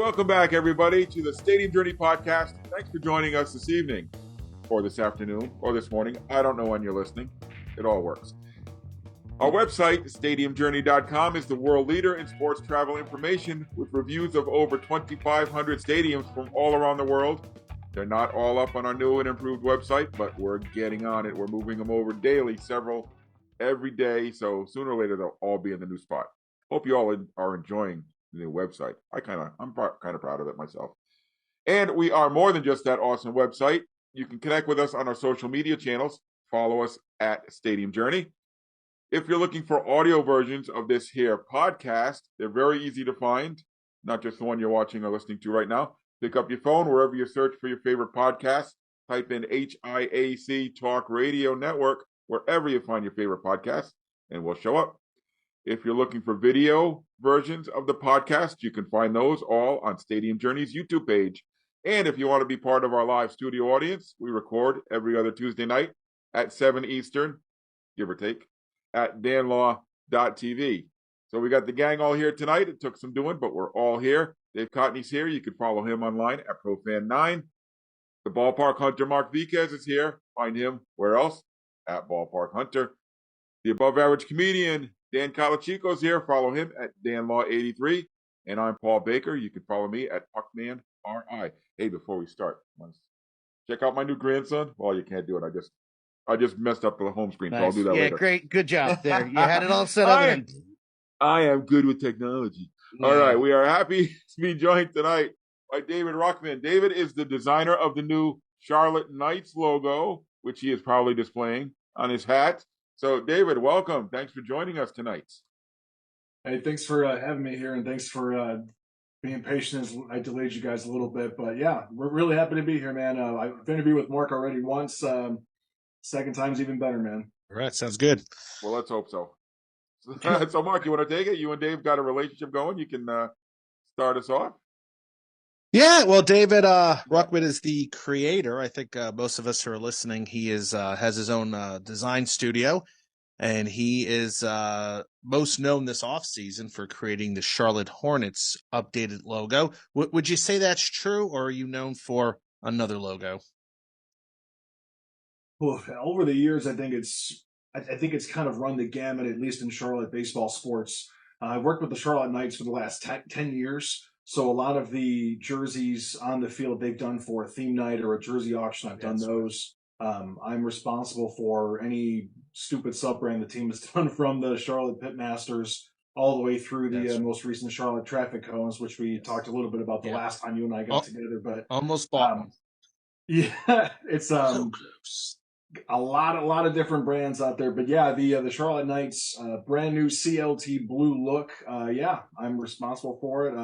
Welcome back, everybody, to the Stadium Journey podcast. Thanks for joining us this evening, or this afternoon, or this morning. I don't know when you're listening. It all works. Our website, stadiumjourney.com, is the world leader in sports travel information with reviews of over 2,500 stadiums from all around the world. They're not all up on our new and improved website, but we're getting on it. We're moving them over daily, several every day, so sooner or later they'll all be in the new spot. Hope you all are enjoying the new website. I'm kind of proud of it myself. And we are more than just that awesome website. You can connect with us on our social media channels. Follow us at Stadium Journey. If you're looking for audio versions of this here podcast, they're very easy to find, not just the one you're watching or listening to right now. Pick up your phone wherever you search for your favorite podcast. Type in HIAC Talk Radio Network, wherever you find your favorite podcast, and we'll show up. If you're looking for video versions of the podcast, you can find those all on Stadium Journey's YouTube page. And if you want to be part of our live studio audience, we record every other Tuesday night at 7 Eastern, give or take, at danlaw.tv. So we got the gang all here tonight. It took some doing, but we're all here. Dave Cotney's here. You can follow him online at ProFan9. The Ballpark Hunter, Mark Viquez, is here. Find him where else? At Ballpark Hunter. The above average comedian, Dan Calachico's here. Follow him at DanLaw83. And I'm Paul Baker. You can follow me at PuckmanRI. Hey, before we start, check out my new grandson. Well, you can't do it. I just messed up the home screen, Nice. So I'll do that later. Yeah, great. Good job there. You had it all set up. I am good with technology. Yeah. All right, we are happy to be joined tonight by David Ruckman. David is the designer of the new Charlotte Knights logo, which he is proudly displaying on his hat. So, David, welcome. Thanks for joining us tonight. Hey, thanks for having me here, and thanks for being patient as I delayed you guys a little bit. But yeah, we're really happy to be here, man. I've interviewed with Mark already once. Second time's even better, man. All right, sounds good. Well, let's hope so. So, Mark, you want to take it? You and Dave got a relationship going. You can start us off. Yeah, well, David Ruckman is the creator. I think most of us who are listening, he is has his own design studio, and he is most known this offseason for creating the Charlotte Hornets updated logo. Would you say that's true, or are you known for another logo? Well, over the years, I think it's kind of run the gamut, at least in Charlotte baseball sports. I've worked with the Charlotte Knights for the last 10 years. So a lot of the jerseys on the field they've done for a theme night or a jersey auction, I've done those. I'm responsible for any stupid sub-brand the team has done, from the Charlotte Pitmasters all the way through the most recent Charlotte Traffic Cones, which we talked a little bit about the last time you and I got together. But almost bought one. Yeah, it's a lot of different brands out there. But yeah, the Charlotte Knights brand new CLT blue look. Yeah, I'm responsible for it.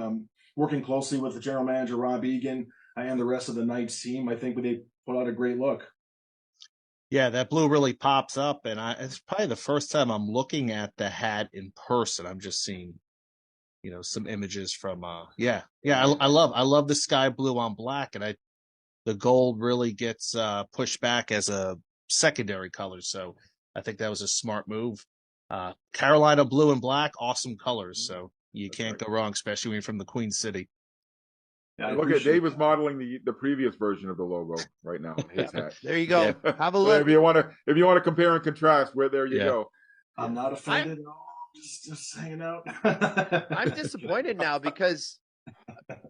Working closely with the general manager, Rob Egan, and the rest of the Knights team. I think they put out a great look. Yeah, that blue really pops up, and it's probably the first time I'm looking at the hat in person. I'm just seeing, some images from, I love the sky blue on black, and the gold really gets pushed back as a secondary color. So I think that was a smart move. Carolina blue and black, awesome colors. So you can't go wrong, especially when you're from the Queen City. Yeah, look at Dave is modeling the previous version of the logo right now. His hat. There you go. Yeah. Have a look. If you want to compare and contrast, there you go. I'm not offended at all. Just hanging out. I'm disappointed now because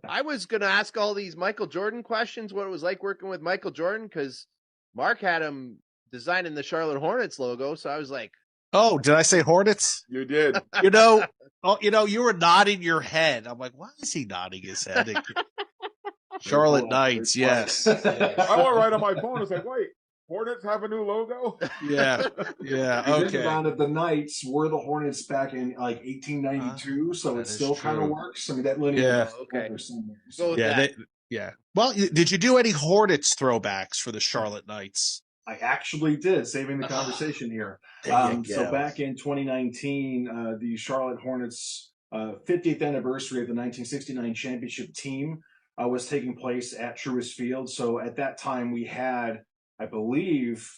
I was going to ask all these Michael Jordan questions, what it was like working with Michael Jordan, because Mark had him designing the Charlotte Hornets logo. So I was like, oh, did I say Hornets? You did. You were nodding your head. I'm like, why is he nodding his head? Charlotte Knights, yes. I went right on my phone. I was like, wait, Hornets have a new logo? Yeah. Okay. Around at the Knights were the Hornets back in like 1892, so it still kind of works. I mean, that lineage. Yeah. Okay. So Well, did you do any Hornets throwbacks for the Charlotte Knights? I actually did, saving the conversation here. So back in 2019, the Charlotte Hornets' 50th anniversary of the 1969 championship team was taking place at Truist Field. So at that time, we had, I believe,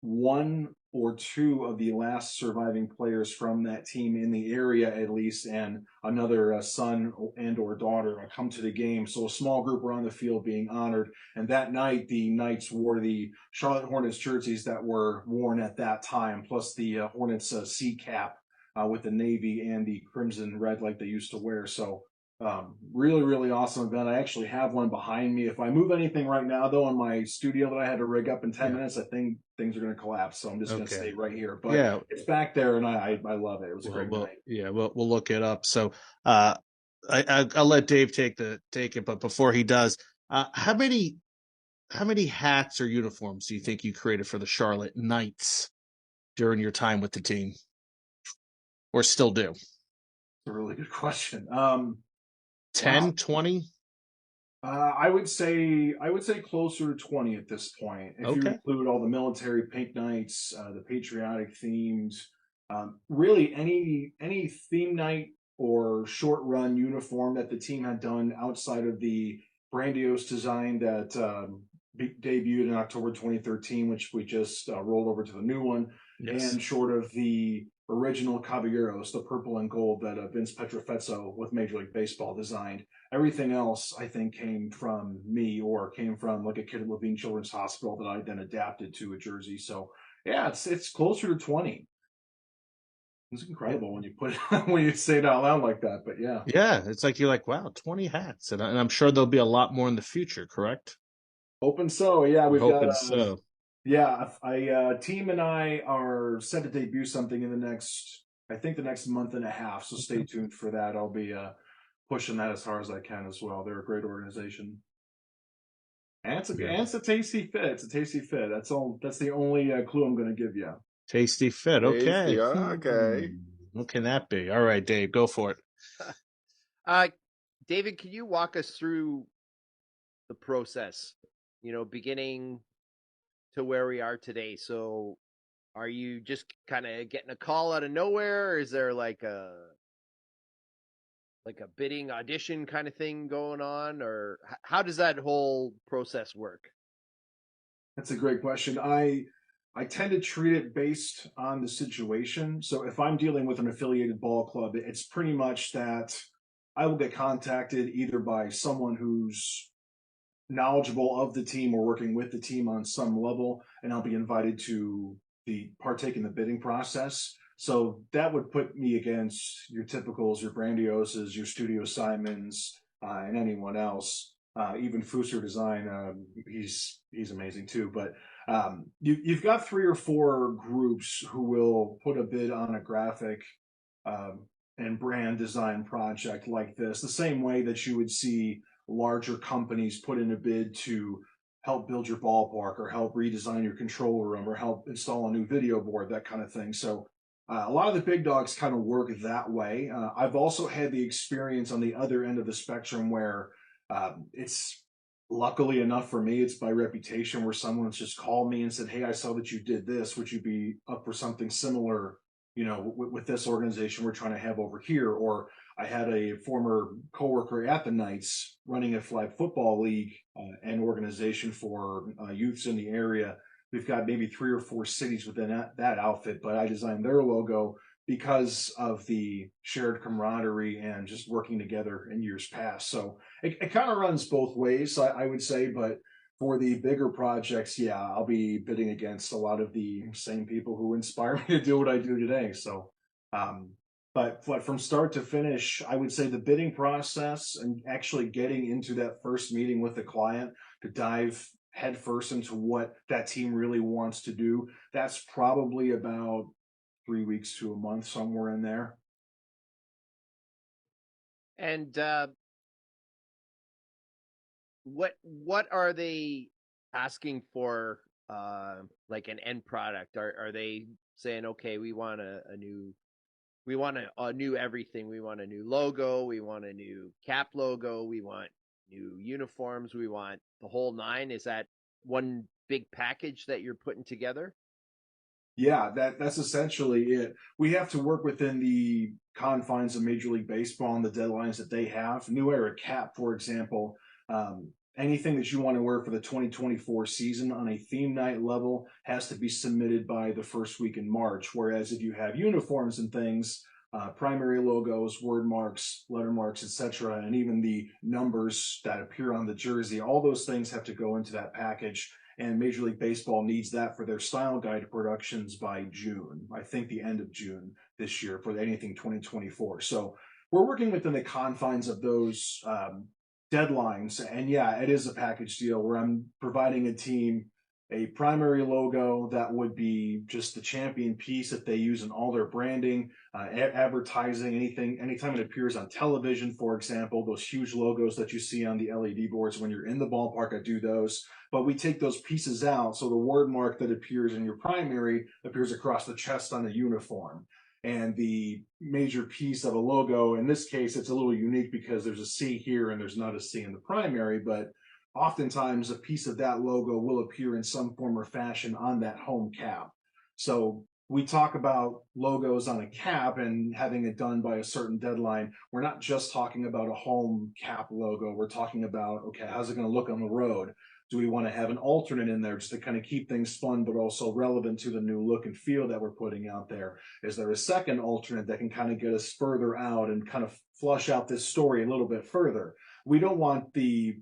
one or two of the last surviving players from that team in the area, at least, and another son and or daughter come to the game. So a small group were on the field being honored. And that night, the Knights wore the Charlotte Hornets jerseys that were worn at that time, plus the Hornets C cap with the navy and the crimson red like they used to wear. So really, really awesome event. I actually have one behind me. If I move anything right now, though, in my studio that I had to rig up in 10 minutes, I think things are going to collapse. So I'm just going to stay right here. But it's back there, and I love it. It was a great night. Yeah, we'll look it up. So I'll let Dave take it, but before he does, how many hats or uniforms do you think you created for the Charlotte Knights during your time with the team, or still do? It's a really good question. 10, 20? I would say closer to 20 at this point. If you include all the military pink nights, the patriotic themes, really any theme night or short run uniform that the team had done outside of the grandiose design that debuted in October 2013, which we just rolled over to the new one, and short of the original Caballeros, the purple and gold that Vince Petrofezzo with Major League Baseball designed. Everything else, I think, came from me or came from like a kid at Levine Children's Hospital that I then adapted to a jersey. So yeah, it's closer to 20. It's incredible when you put when you say it out loud like that. But yeah, it's like you're like, wow, 20 hats, and I'm sure there'll be a lot more in the future. Correct? Hoping so. Yeah, we've got so. Yeah, team and I are set to debut something in the next month and a half. So stay tuned for that. I'll be pushing that as hard as I can as well. They're a great organization, and it's a tasty fit. It's a tasty fit. That's all. That's the only clue I'm going to give you. Tasty fit. Okay. Tasty, okay. What can that be? All right, Dave, go for it. David, can you walk us through the process? Beginning to where we are today. So are you just kind of getting a call out of nowhere, or is there like a bidding audition kind of thing going on, or how does that whole process work? That's a great question. I tend to treat it based on the situation. So if I'm dealing with an affiliated ball club, it's pretty much that I will get contacted either by someone who's knowledgeable of the team or working with the team on some level, and I'll be invited to partake in the bidding process. So that would put me against your typicals, your Grandioses, your Studio Simons, and anyone else. Even Fusser Design, he's amazing too. But you've got 3 or 4 groups who will put a bid on a graphic and brand design project like this, the same way that you would see larger companies put in a bid to help build your ballpark or help redesign your control room or help install a new video board, that kind of thing. So a lot of the big dogs kind of work that way. I've also had the experience on the other end of the spectrum where it's luckily enough for me, it's by reputation, where someone's just called me and said, hey, I saw that you did this. Would you be up for something similar, with this organization we're trying to have over here? Or I had a former coworker at the Knights running a flag football league and organization for youths in the area. We've got maybe 3 or 4 cities within that outfit, but I designed their logo because of the shared camaraderie and just working together in years past. So it kind of runs both ways, I would say. But for the bigger projects, yeah, I'll be bidding against a lot of the same people who inspire me to do what I do today. So, but from start to finish, I would say the bidding process and actually getting into that first meeting with the client to dive headfirst into what that team really wants to do, that's probably about 3 weeks to a month, somewhere in there. And what are they asking for, like an end product? Are they saying, okay, we want a new everything. We want a new logo. We want a new cap logo. We want new uniforms. We want the whole 9. Is that one big package that you're putting together? Yeah, that's essentially it. We have to work within the confines of Major League Baseball and the deadlines that they have. New Era cap, for example, anything that you want to wear for the 2024 season on a theme night level has to be submitted by the first week in March. Whereas if you have uniforms and things, primary logos, word marks, letter marks, etc., and even the numbers that appear on the jersey, all those things have to go into that package. And Major League Baseball needs that for their style guide productions by June. I think the end of June this year for anything 2024. So we're working within the confines of those deadlines. And yeah, it is a package deal where I'm providing a team a primary logo that would be just the champion piece that they use in all their branding, advertising, anytime it appears on television, for example, those huge logos that you see on the LED boards when you're in the ballpark, I do those. But we take those pieces out, so the word mark that appears in your primary appears across the chest on the uniform. And the major piece of a logo, in this case, it's a little unique because there's a C here and there's not a C in the primary, but oftentimes a piece of that logo will appear in some form or fashion on that home cap. So we talk about logos on a cap and having it done by a certain deadline. We're not just talking about a home cap logo. We're talking about, okay, how's it going to look on the road? Do we want to have an alternate in there just to kind of keep things fun, but also relevant to the new look and feel that we're putting out there? Is there a second alternate that can kind of get us further out and kind of flush out this story a little bit further? We don't want the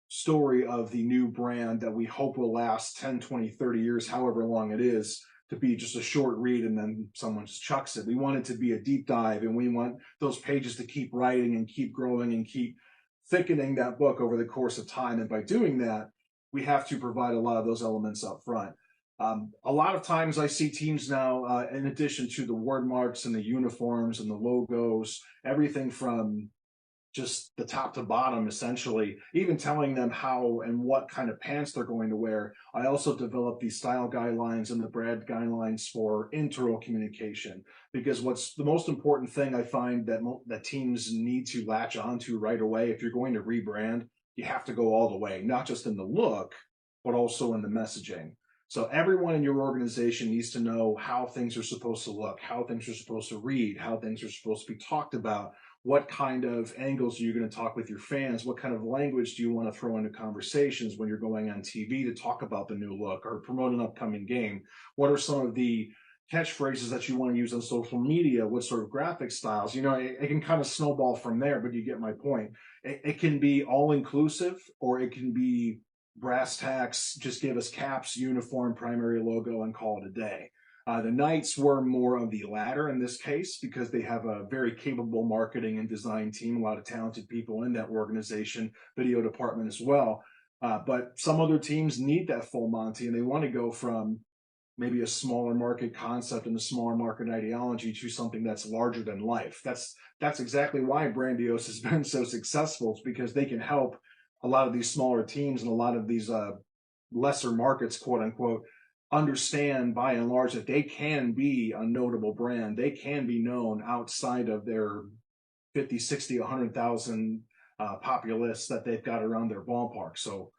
story of the new brand that we hope will last 10, 20, 30 years, however long it is, to be just a short read and then someone just chucks it. We want it to be a deep dive, and we want those pages to keep writing and keep growing and keep thickening that book over the course of time. And by doing that, we have to provide a lot of those elements up front. A lot of times I see teams now, in addition to the word marks and the uniforms and the logos, everything from just the top to bottom, essentially, even telling them how and what kind of pants they're going to wear. I also develop these style guidelines and the brand guidelines for internal communication, because what's the most important thing I find that teams need to latch onto right away, if you're going to rebrand, you have to go all the way, not just in the look, but also in the messaging. So everyone in your organization needs to know how things are supposed to look, how things are supposed to read, how things are supposed to be talked about. What kind of angles are you going to talk with your fans? What kind of language do you want to throw into conversations when you're going on TV to talk about the new look or promote an upcoming game? What are some of the catchphrases that you want to use on social media? What sort of graphic styles? You know, it can kind of snowball from there, but you get my point. It can be all-inclusive, or it can be brass tacks, just give us caps, uniform, primary logo, and call it a day. The Knights were more of the latter in this case because they have a very capable marketing and design team, a lot of talented people in that organization, video department as well. But some other teams need that full Monty, and they want to go from maybe a smaller market concept and a smaller market ideology to something that's larger than life. That's exactly why Brandiose has been so successful. It's because they can help a lot of these smaller teams and a lot of these lesser markets, quote unquote, understand by and large that they can be a notable brand. They can be known outside of their 50, 60, 100,000 populace that they've got around their ballpark. So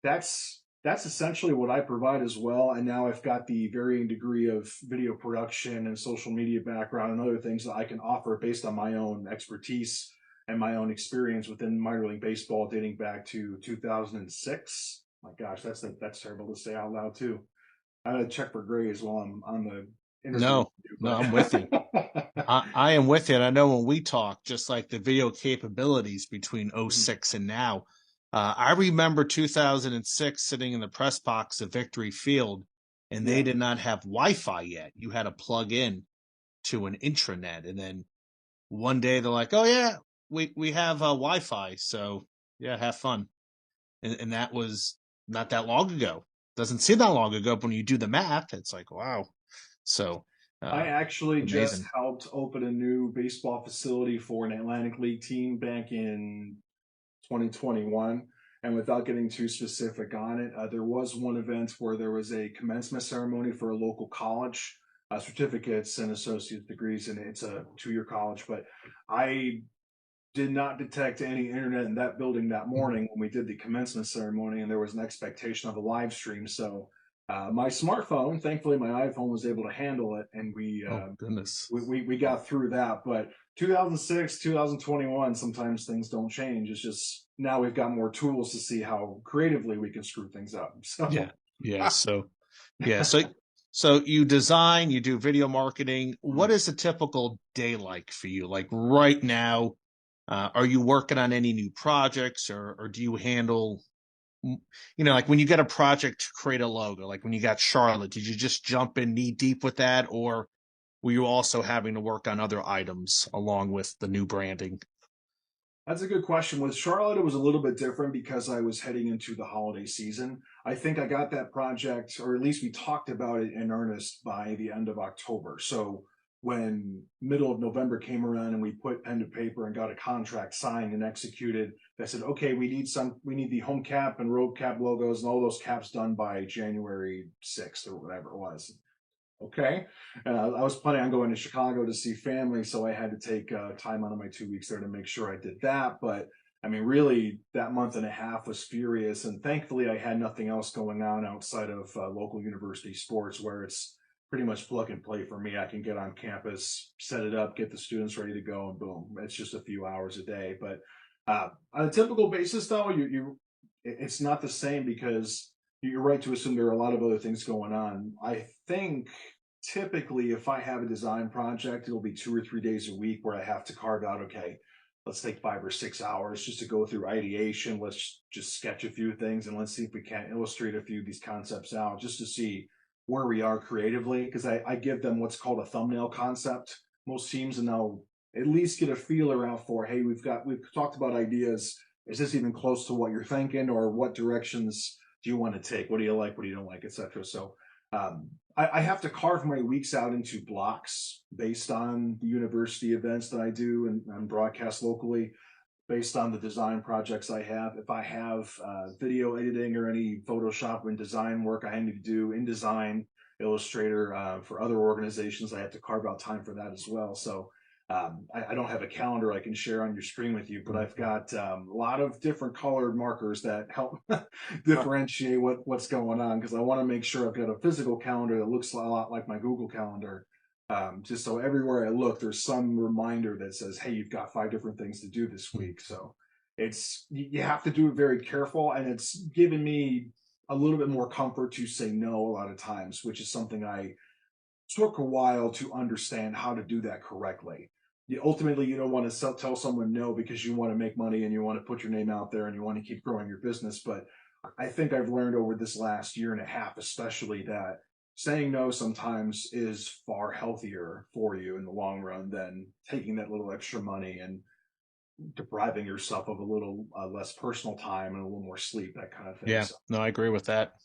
that's essentially what I provide as well. And now I've got the varying degree of video production and social media background and other things that I can offer based on my own expertise and my own experience within minor league baseball dating back to 2006. My gosh, that's terrible to say out loud too. I gotta check for grades while I'm on the interview. No, I'm with you. I am with you. And I know when we talk, just like the video capabilities between 06 and now, I remember 2006 sitting in the press box of Victory Field, and they did not have Wi-Fi yet. You had to plug in to an intranet, and then one day they're like, "Oh yeah, we have Wi-Fi, so yeah, have fun." And that was not that long ago. Doesn't seem that long ago, but when you do the math, it's like, wow. So I actually amazing. just helped open a new baseball facility for an Atlantic League team back in 2021. And without getting too specific on it, there was one event where there was a commencement ceremony for a local college, certificates and associate degrees, and it's a 2-year college. But I did not detect any internet in that building that morning when we did the commencement ceremony, and there was an expectation of a live stream. So My smartphone, thankfully, my iPhone was able to handle it, and Oh goodness. we got through that. But 2006, 2021, sometimes things don't change. It's just now we've got more tools to see how creatively we can screw things up. So Yeah. Yeah. So yeah. So you design, you do video marketing. What is a typical day like for you? Like right now, are you working on any new projects, or do you handle, like when you get a project to create a logo, like when you got Charlotte, did you just jump in knee deep with that, or were you also having to work on other items along with the new branding? that's a good question. With Charlotte, it was a little bit different because I was heading into the holiday season. I think I got that project, or at least we talked about it in earnest by the end of October. So when middle of November came around and we put pen to paper and got a contract signed and executed, they said, okay, we need the home cap and road cap logos and all those caps done by January 6th or whatever it was. Okay. I was planning on going to Chicago to see family, so I had to take time out of my 2 weeks there to make sure I did that. But I mean, really, that month and a half was furious. And thankfully, I had nothing else going on outside of local university sports where it's pretty much plug and play for me. I can get on campus, set it up, get the students ready to go, and boom, it's just a few hours a day. But on a typical basis, though, it's not the same because you're right to assume there are a lot of other things going on. I think typically if I have a design project, it'll be 2 or 3 days a week where I have to carve out, okay, let's take 5 or 6 hours just to go through ideation. Let's just sketch a few things and let's see if we can illustrate a few of these concepts out just to see where we are creatively. Because I give them what's called a thumbnail concept. Most teams, and they'll at least get a feeler out for, hey, we've talked about ideas. Is this even close to what you're thinking, or what directions do you want to take? What do you like? What do you don't like, etc. So I have to carve my weeks out into blocks based on the university events that I do and broadcast locally, based on the design projects I have. If I have video editing or any Photoshop and design work I need to do, InDesign, Illustrator, for other organizations, I have to carve out time for that as well. So I don't have a calendar I can share on your screen with you, but I've got a lot of different colored markers that help differentiate what's going on, because I want to make sure I've got a physical calendar that looks a lot like my Google Calendar. Just so everywhere I look, there's some reminder that says, hey, you've got 5 different things to do this week. So you have to do it very careful, and it's given me a little bit more comfort to say no a lot of times, which is something I took a while to understand how to do that correctly. Ultimately, you don't want to tell someone no because you want to make money and you want to put your name out there and you want to keep growing your business. But I think I've learned over this last year and a half, especially, that saying no sometimes is far healthier for you in the long run than taking that little extra money and depriving yourself of a little less personal time and a little more sleep, that kind of thing. Yeah, So, no, I agree with that.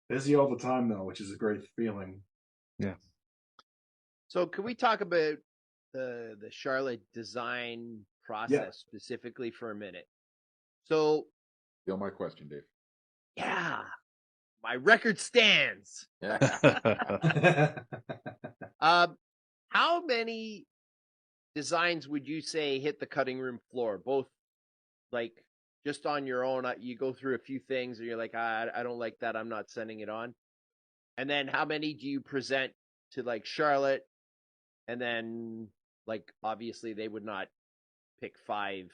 busy all the time, though, which is a great feeling. Yeah. So can we talk about the Charlotte design process specifically for a minute? So Still my question, Dave. yeah, my record stands. How many designs would you say hit the cutting room floor? Both, like, just on your own, you go through a few things and you're like, I don't like that, I'm not sending it on. And then how many do you present to, like, Charlotte? And then, like, obviously they would not pick 5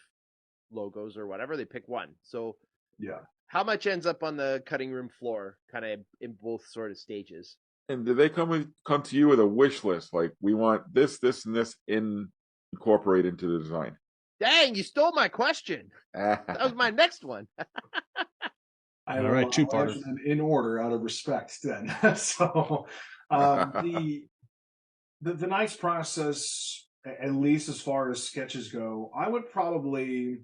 logos or whatever, they pick 1. So yeah. how much ends up on the cutting room floor, kind of in both sort of stages? And do they come to you with a wish list, like we want this, this, and this incorporated into the design? Dang, you stole my question. That was my next one. All right, two-parter. answer them in order out of respect then. So the nice process, at least as far as sketches go, I would probably,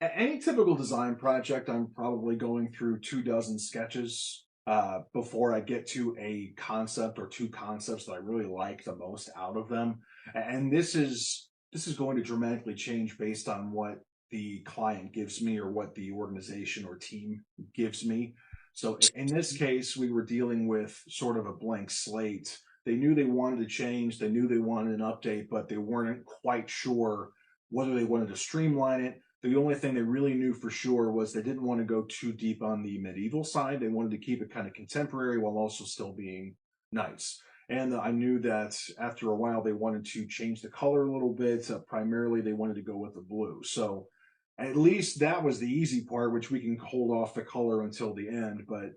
any typical design project, I'm probably going through 24 sketches before I get to a concept or 2 concepts that I really like the most out of them. And this is going to dramatically change based on what the client gives me or what the organization or team gives me. So in this case, we were dealing with sort of a blank slate. They knew they wanted to change, they knew they wanted an update, but they weren't quite sure whether they wanted to streamline it, The only thing they really knew for sure was they didn't want to go too deep on the medieval side. They wanted to keep it kind of contemporary while also still being nice. And I knew that after a while they wanted to change the color a little bit. Primarily, they wanted to go with the blue. So at least that was the easy part, which we can hold off the color until the end. But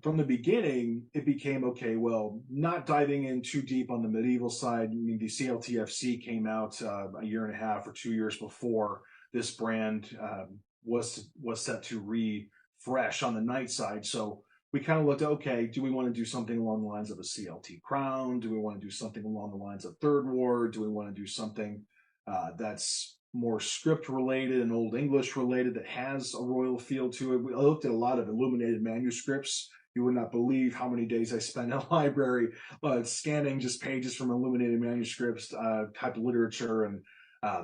from the beginning, it became okay. Well, not diving in too deep on the medieval side. I mean, the CLTFC came out a year and a half or 2 years before this brand was set to refresh on the night side. So we kind of looked, okay, do we want to do something along the lines of a CLT Crown? Do we want to do something along the lines of Third Ward? Do we want to do something that's more script related and Old English related that has a royal feel to it? I looked at a lot of illuminated manuscripts. You would not believe how many days I spent in a library scanning just pages from illuminated manuscripts, type of literature and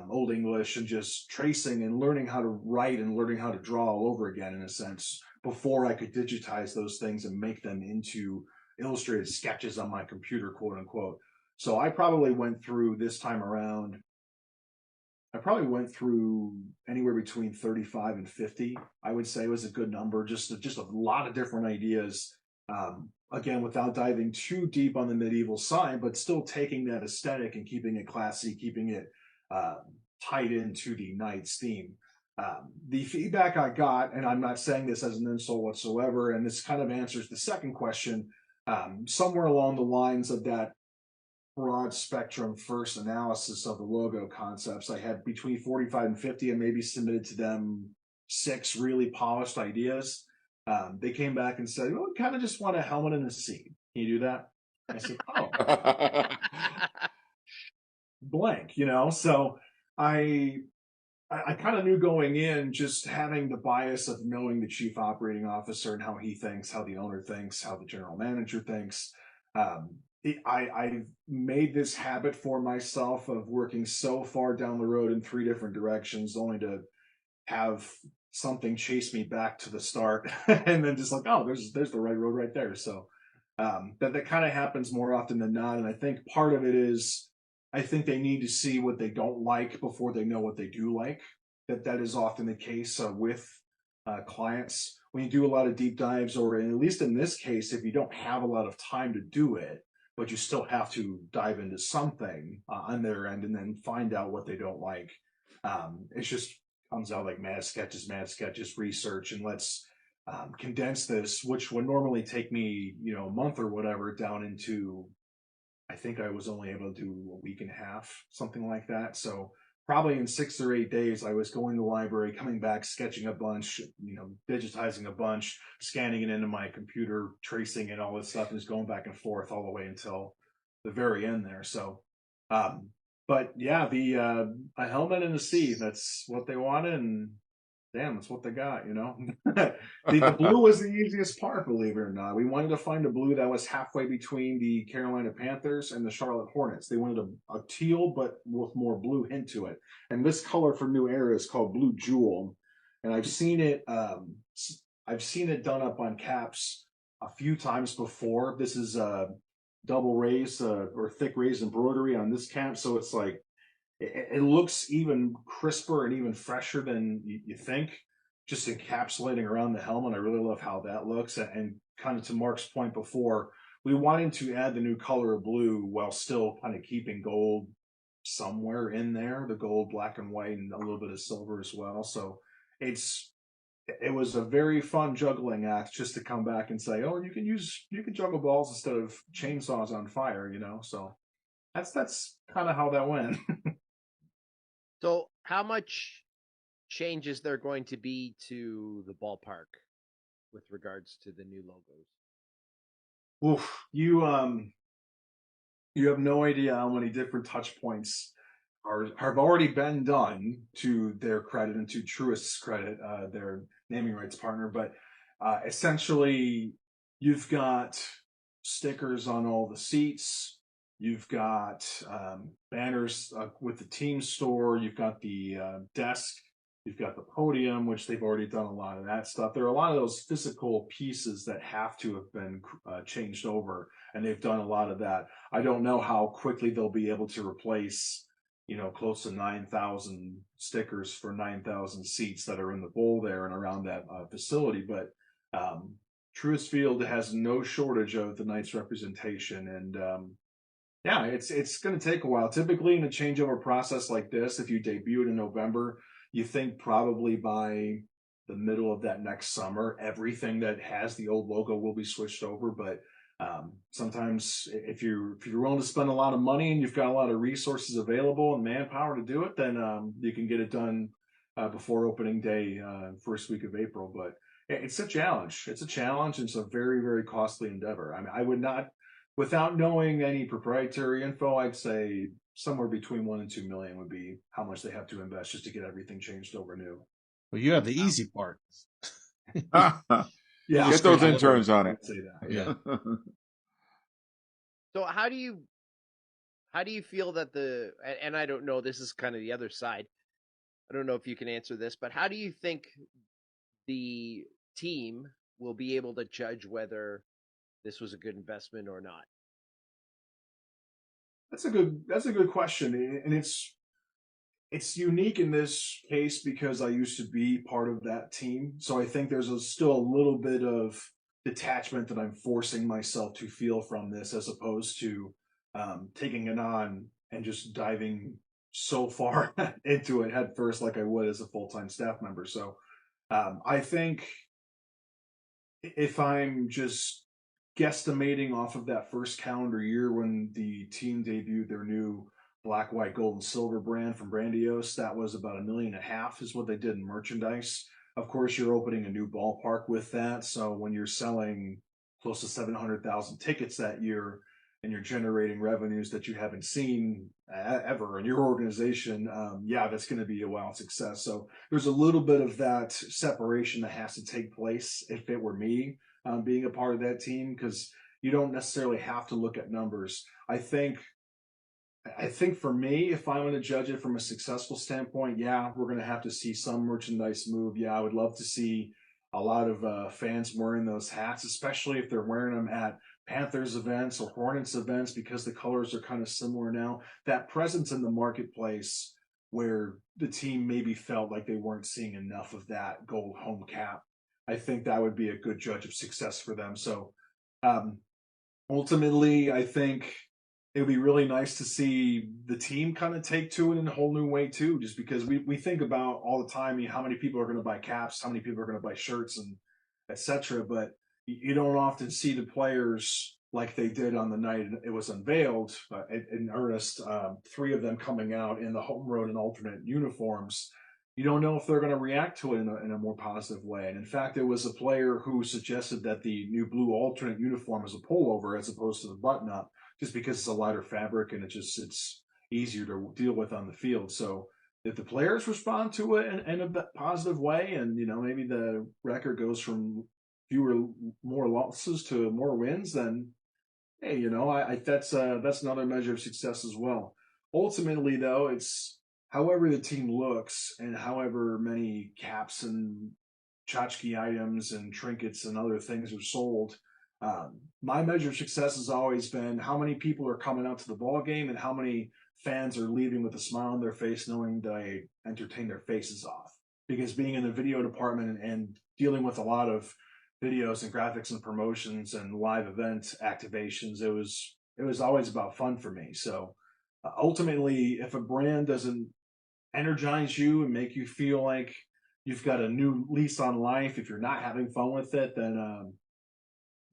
Old English, and just tracing and learning how to write and learning how to draw all over again, in a sense, before I could digitize those things and make them into illustrated sketches on my computer, quote unquote. So I probably went through this time around, I probably went through anywhere between 35 and 50. I would say was a good number. Just a lot of different ideas. Again, without diving too deep on the medieval side, but still taking that aesthetic and keeping it classy, keeping it tied into the Knights theme. The feedback I got, and I'm not saying this as an insult whatsoever, and this kind of answers the second question, somewhere along the lines of that broad spectrum first analysis of the logo concepts. I had between 45 and 50 and maybe submitted to them 6 really polished ideas. They came back and said, well, we kind of just want a helmet and a seat. Can you do that? I said, oh, blank, So I kind of knew going in, just having the bias of knowing the chief operating officer and how he thinks, how the owner thinks, how the general manager thinks. I've made this habit for myself of working so far down the road in 3 different directions, only to have something chase me back to the start, and then just like, oh, there's the right road right there. So that kind of happens more often than not, and I think part of it is I think they need to see what they don't like before they know what they do like. That is often the case with clients. When you do a lot of deep dives, or at least in this case, if you don't have a lot of time to do it, but you still have to dive into something on their end and then find out what they don't like. It just comes out like mad sketches, research, and let's condense this, which would normally take me, a month or whatever, down into, I think I was only able to do a week and a half, something like that. So probably in 6 or 8 days, I was going to the library, coming back, sketching a bunch, digitizing a bunch, scanning it into my computer, tracing it, all this stuff, and just going back and forth all the way until the very end there. So, but yeah, a helmet and a seat, that's what they wanted, and damn, that's what they got, The blue was the easiest part, believe it or not. We wanted to find a blue that was halfway between the Carolina Panthers and the Charlotte Hornets. They wanted a teal, but with more blue hint to it. And this color for New Era is called Blue Jewel. And I've seen it done up on caps a few times before. This is double raised or thick raised embroidery on this cap, so it's like, it looks even crisper and even fresher than you think, just encapsulating around the helmet. I really love how that looks. And kind of to Mark's point before, we wanted to add the new color of blue while still kind of keeping gold somewhere in there, the gold, black and white, and a little bit of silver as well. So it was a very fun juggling act just to come back and say, oh, you can juggle balls instead of chainsaws on fire, So that's kind of how that went. So how much change is there going to be to the ballpark with regards to the new logos? Oof, you have no idea how many different touch points have already been done, to their credit and to Truist's credit, their naming rights partner. But essentially, you've got stickers on all the seats. You've got banners with the team store. You've got the desk. You've got the podium, which they've already done a lot of that stuff. There are a lot of those physical pieces that have to have been changed over, and they've done a lot of that. I don't know how quickly they'll be able to replace close to 9,000 stickers for 9,000 seats that are in the bowl there and around that facility. But Truist Field has no shortage of the Knights representation, and yeah, it's going to take a while. Typically, in a changeover process like this, if you debut it in November, you think probably by the middle of that next summer, everything that has the old logo will be switched over. But sometimes, if you're willing to spend a lot of money and you've got a lot of resources available and manpower to do it, then you can get it done before opening day, first week of April. But it's a challenge. It's a challenge. And it's a very, very costly endeavor. I mean, I would not. Without knowing any proprietary info, I'd say somewhere between 1 and 2 million would be how much they have to invest just to get everything changed over new. Well, you have the easy part. Yeah, Get those interns on it. Say that. Yeah. So how do you feel that and I don't know, this is kind of the other side. I don't know if you can answer this, but how do you think the team will be able to judge whether this was a good investment or not? That's a good question, and it's unique in this case because I used to be part of that team, so I think there's still a little bit of detachment that I'm forcing myself to feel from this, as opposed to taking it on and just diving so far into it head first like I would as a full-time staff member. So I think if I'm just guesstimating off of that first calendar year when the team debuted their new black, white, gold, and silver brand from Brandios, that was about $1.5 million is what they did in merchandise. Of course, you're opening a new ballpark with that. So when you're selling close to 700,000 tickets that year and you're generating revenues that you haven't seen ever in your organization, yeah, that's going to be a wild success. So there's a little bit of that separation that has to take place if it were me being a part of that team, because you don't necessarily have to look at numbers. I think for me, if I'm going to judge it from a successful standpoint, yeah, we're going to have to see some merchandise move. Yeah, I would love to see a lot of fans wearing those hats, especially if they're wearing them at Panthers events or Hornets events, because the colors are kind of similar now. That presence in the marketplace where the team maybe felt like they weren't seeing enough of that gold home cap, I think that would be a good judge of success for them. So ultimately, I think it would be really nice to see the team kind of take to it in a whole new way too, just because we think about all the time how many people are going to buy caps, how many people are going to buy shirts, and etc. But you don't often see the players like they did on the night it was unveiled in earnest. 3 of them coming out in the home road and alternate uniforms. You don't know if they're going to react to it in a more positive way. And in fact, there was a player who suggested that the new blue alternate uniform is a pullover as opposed to the button-up, just because it's a lighter fabric and it's easier to deal with on the field. So if the players respond to it in a positive way, and maybe the record goes from more losses to more wins, then hey, that's another measure of success as well. Ultimately, though, it's however the team looks and however many caps and tchotchke items and trinkets and other things are sold. My measure of success has always been how many people are coming out to the ball game and how many fans are leaving with a smile on their face knowing that I entertain their faces off. Because being in the video department and dealing with a lot of videos and graphics and promotions and live event activations, it was always about fun for me. So ultimately, if a brand doesn't energize you and make you feel like you've got a new lease on life, if you're not having fun with it, then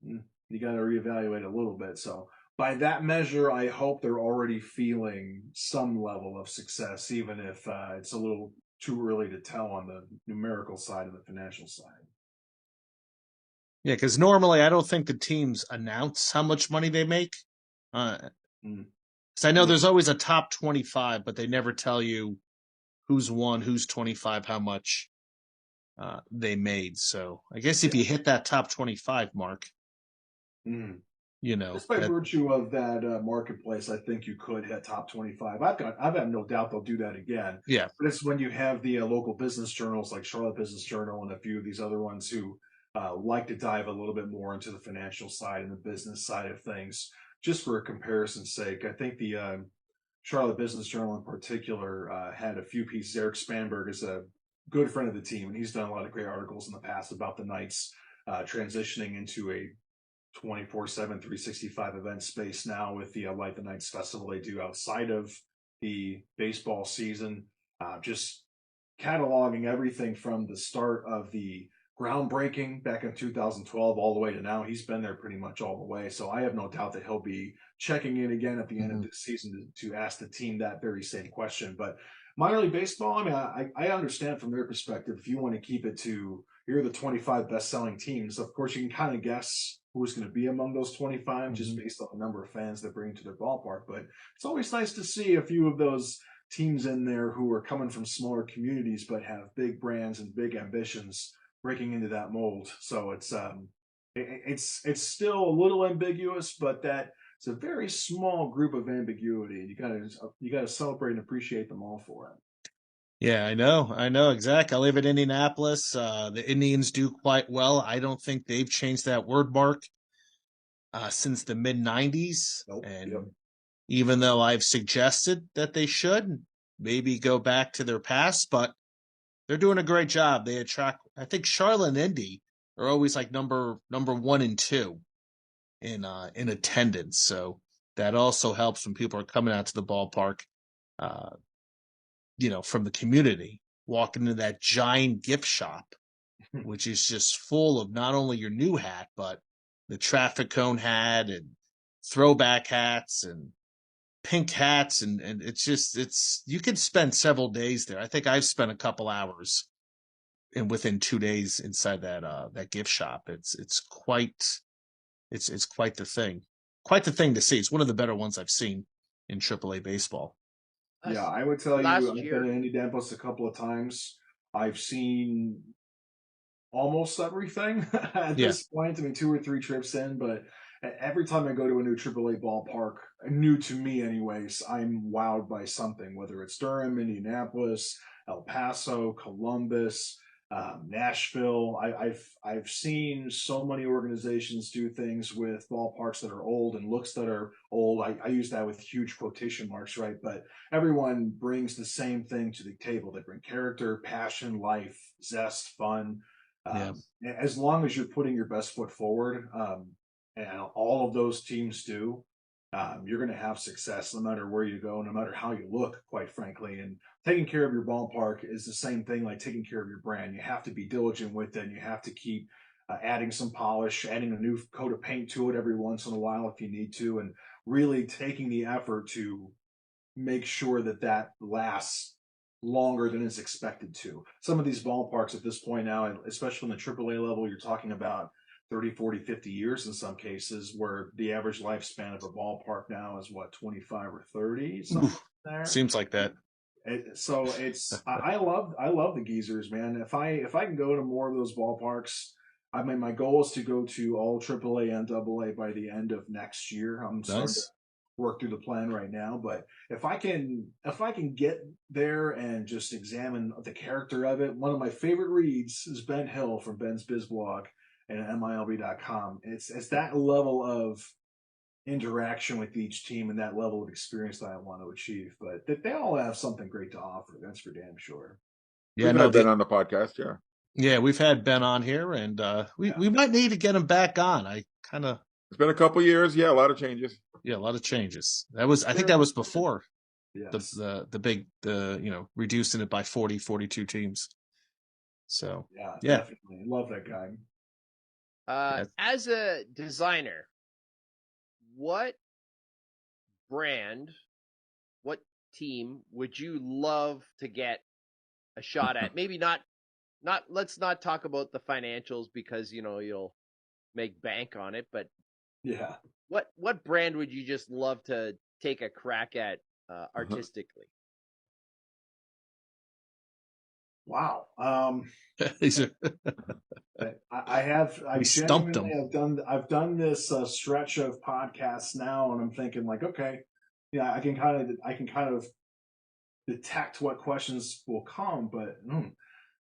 you got to reevaluate a little bit. So by that measure, I hope they're already feeling some level of success, even if it's a little too early to tell on the numerical side and the financial side. Yeah, because normally I don't think the teams announce how much money they make. Because I know there's always a top 25, but they never tell you who's won, who's 25, how much they made. So I guess if you hit that top 25 mark, just by virtue of that marketplace, I think you could hit top 25. I've had no doubt they'll do that again. Yeah, but it's when you have the local business journals like Charlotte Business Journal and a few of these other ones who like to dive a little bit more into the financial side and the business side of things, just for a comparison's sake. I think the Charlotte Business Journal in particular had a few pieces. Eric Spanberg is a good friend of the team, and he's done a lot of great articles in the past about the Knights transitioning into a 24/7, 365 event space now with the Light the Knights festival they do outside of the baseball season. Just cataloging everything from the start of the groundbreaking back in 2012 all the way to now. He's been there pretty much all the way. So I have no doubt that he'll be checking in again at the end of this season to ask the team that very same question. But minor league baseball, I mean, I understand from their perspective, if you want to keep it to you're the 25 best-selling teams, of course you can kind of guess who's going to be among those 25 just based on the number of fans they bring to their ballpark. But it's always nice to see a few of those teams in there who are coming from smaller communities but have big brands and big ambitions breaking into that mold. So it's still a little ambiguous, but that it's a very small group of ambiguity. You gotta celebrate and appreciate them all for it. Yeah, I know exactly. I live in Indianapolis. The Indians do quite well. I don't think they've changed that word mark since the mid '90s. Nope. And Yep. even though I've suggested that they should maybe go back to their past, but they're doing a great job. They attract, I think Charlotte and Indy are always like number 1 and 2 in attendance. So that also helps when people are coming out to the ballpark, from the community, walking into that giant gift shop, which is just full of not only your new hat, but the traffic cone hat and throwback hats and pink hats. And it's you could spend several days there. I think I've spent a couple hours and within 2 days inside that gift shop. It's quite the thing. Quite the thing to see. It's one of the better ones I've seen in AAA baseball. Yeah, I would tell you, Last I've year- been in Indianapolis a couple of times. I've seen almost everything at this point. I mean, 2 or 3 trips in, but every time I go to a new AAA ballpark, new to me anyways, I'm wowed by something, whether it's Durham, Indianapolis, El Paso, Columbus, Nashville. I've seen so many organizations do things with ballparks that are old and looks that are old. I use that with huge quotation marks, right? But everyone brings the same thing to the table. They bring character, passion, life, zest, fun. As long as you're putting your best foot forward, and all of those teams do, you're going to have success no matter where you go, no matter how you look, quite frankly. And taking care of your ballpark is the same thing like taking care of your brand. You have to be diligent with it, and you have to keep adding some polish, adding a new coat of paint to it every once in a while if you need to, and really taking the effort to make sure that lasts longer than it's expected to. Some of these ballparks at this point now, especially on the AAA level, you're talking about 30, 40, 50 years in some cases, where the average lifespan of a ballpark now is what, 25 or 30, something there. Seems like that. So it's I love the geezers, man. If I can go to more of those ballparks, I mean, my goal is to go to all AAA and AA by the end of next year. I'm starting to work through the plan right now, but if I can get there and just examine the character of it, one of my favorite reads is Ben Hill from Ben's Biz blog and MILB.com. It's that level of interaction with each team and that level of experience that I want to achieve. But they all have something great to offer. That's for damn sure. Yeah, we've had Ben on the podcast. Yeah, we've had Ben on here, and we might need to get him back on. It's been a couple years. Yeah, a lot of changes. Yeah, a lot of changes. I think that was before Yes. the big reducing it by 40, 42 teams. So yeah, definitely love that guy. As a designer, what brand, what team would you love to get a shot at? Maybe not. Let's not talk about the financials because you'll make bank on it. But yeah, what brand would you just love to take a crack at artistically? Wow. We stumped them. I've done this stretch of podcasts now, and I'm thinking like, okay, yeah, I can kind of detect what questions will come, but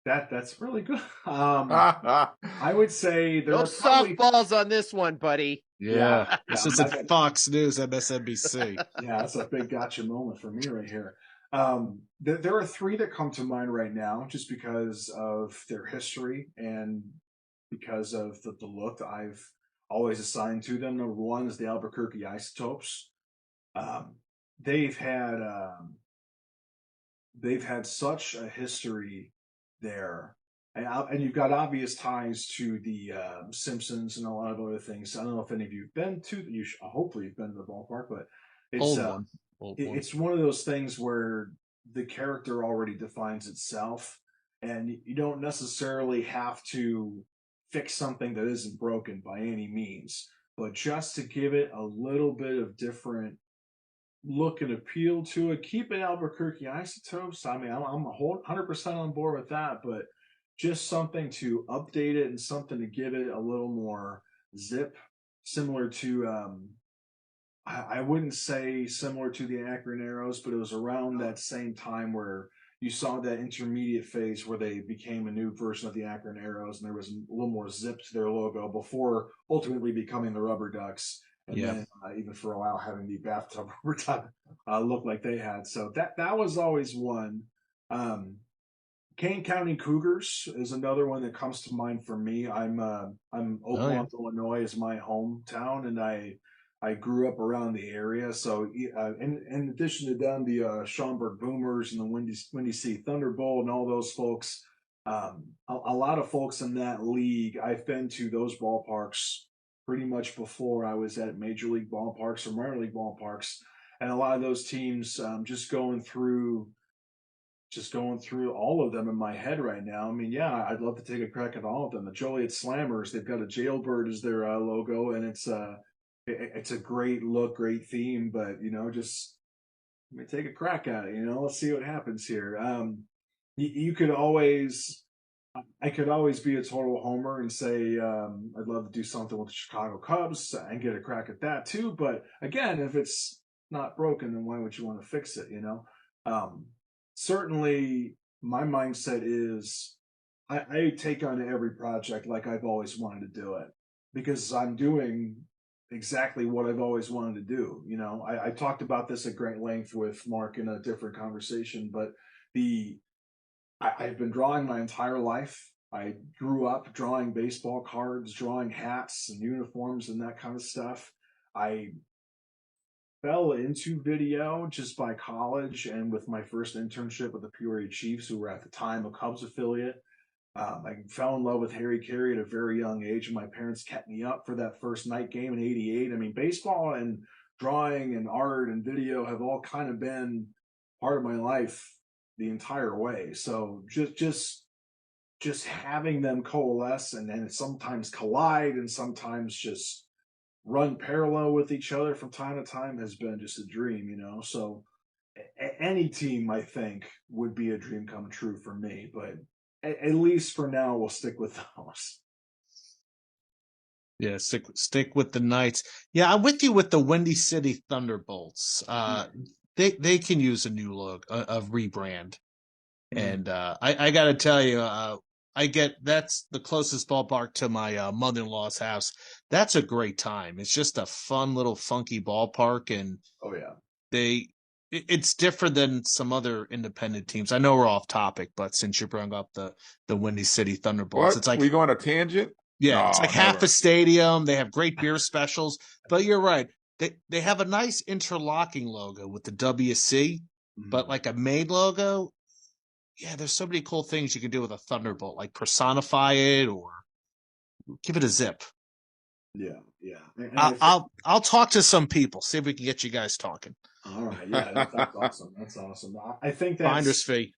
that's really good. I would say there No are probably softballs on this one, buddy. Yeah. This Yeah, isn't Fox News, MSNBC. yeah, that's a big gotcha moment for me right here. There are three that come to mind right now, just because of their history and because of the look that I've always assigned to them. Number one is the Albuquerque Isotopes. Um, they've had they've had such a history there, and you've got obvious ties to the Simpsons and a lot of other things. I don't know if any of you've been to. Hopefully you've been to the ballpark, but it's Old one. Old one. it's one of those things where the character already defines itself, and you don't necessarily have to fix something that isn't broken by any means, but just to give it a little bit of different look and appeal to it. Keep it Albuquerque Isotopes. I mean, I'm 100% on board with that, but just something to update it and something to give it a little more zip, similar to I wouldn't say similar to the Akron Arrows, but it was around that same time where you saw that intermediate phase where they became a new version of the Akron Arrows, and there was a little more zip to their logo before ultimately becoming the Rubber Ducks, and Yeah. then even for a while having the bathtub rubber duck look like they had. So that was always one. Kane County Cougars is another one that comes to mind for me. I'm Oakland, Illinois is my hometown, and I grew up around the area. So in addition to them, the Schaumburg Boomers and the Windy City Thunderbolt and all those folks, a lot of folks in that league, I've been to those ballparks pretty much before I was at major league ballparks or minor league ballparks, and a lot of those teams, just going through all of them in my head right now. I mean, yeah, I'd love to take a crack at all of them. The Joliet Slammers, they've got a jailbird as their logo, and it's a great look, great theme. But just let me take a crack at it. Let's see what happens here. You could always, I could always be a total homer and say I'd love to do something with the Chicago Cubs and get a crack at that too. But again, if it's not broken, then why would you want to fix it? Certainly my mindset is I take on every project like I've always wanted to do it, because I'm doing exactly what I've always wanted to do. I talked about this at great length with Mark in a different conversation, but I've been drawing my entire life. I grew up drawing baseball cards, drawing hats and uniforms and that kind of stuff. I fell into video just by college and with my first internship with the Peoria Chiefs, who were at the time a Cubs affiliate. I fell in love with Harry Carey at a very young age, and my parents kept me up for that first night game in '88. I mean, baseball and drawing and art and video have all kind of been part of my life the entire way. So just having them coalesce and then sometimes collide and sometimes just run parallel with each other from time to time has been just a dream. So any team, I think, would be a dream come true for me, but at least for now, we'll stick with those. Yeah, stick with the Knights. Yeah, I'm with you with the Windy City Thunderbolts. They can use a new look, a rebrand. And I got to tell you, that's the closest ballpark to my mother-in-law's house. That's a great time. It's just a fun little funky ballpark, and oh yeah, it's different than some other independent teams. I know we're off topic, but since you brought up the Windy City Thunderbolts, What? it's like We go on a tangent? yeah, No, it's like never. half a stadium. They have great beer specials, but you're right. They have a nice interlocking logo with the WC, but like a main logo. Yeah, there's so many cool things you can do with a Thunderbolt, like personify it or give it a zip. Yeah. I'll talk to some people, see if we can get you guys talking. All right, yeah, that's awesome. That's awesome. I think that's Finder's fee.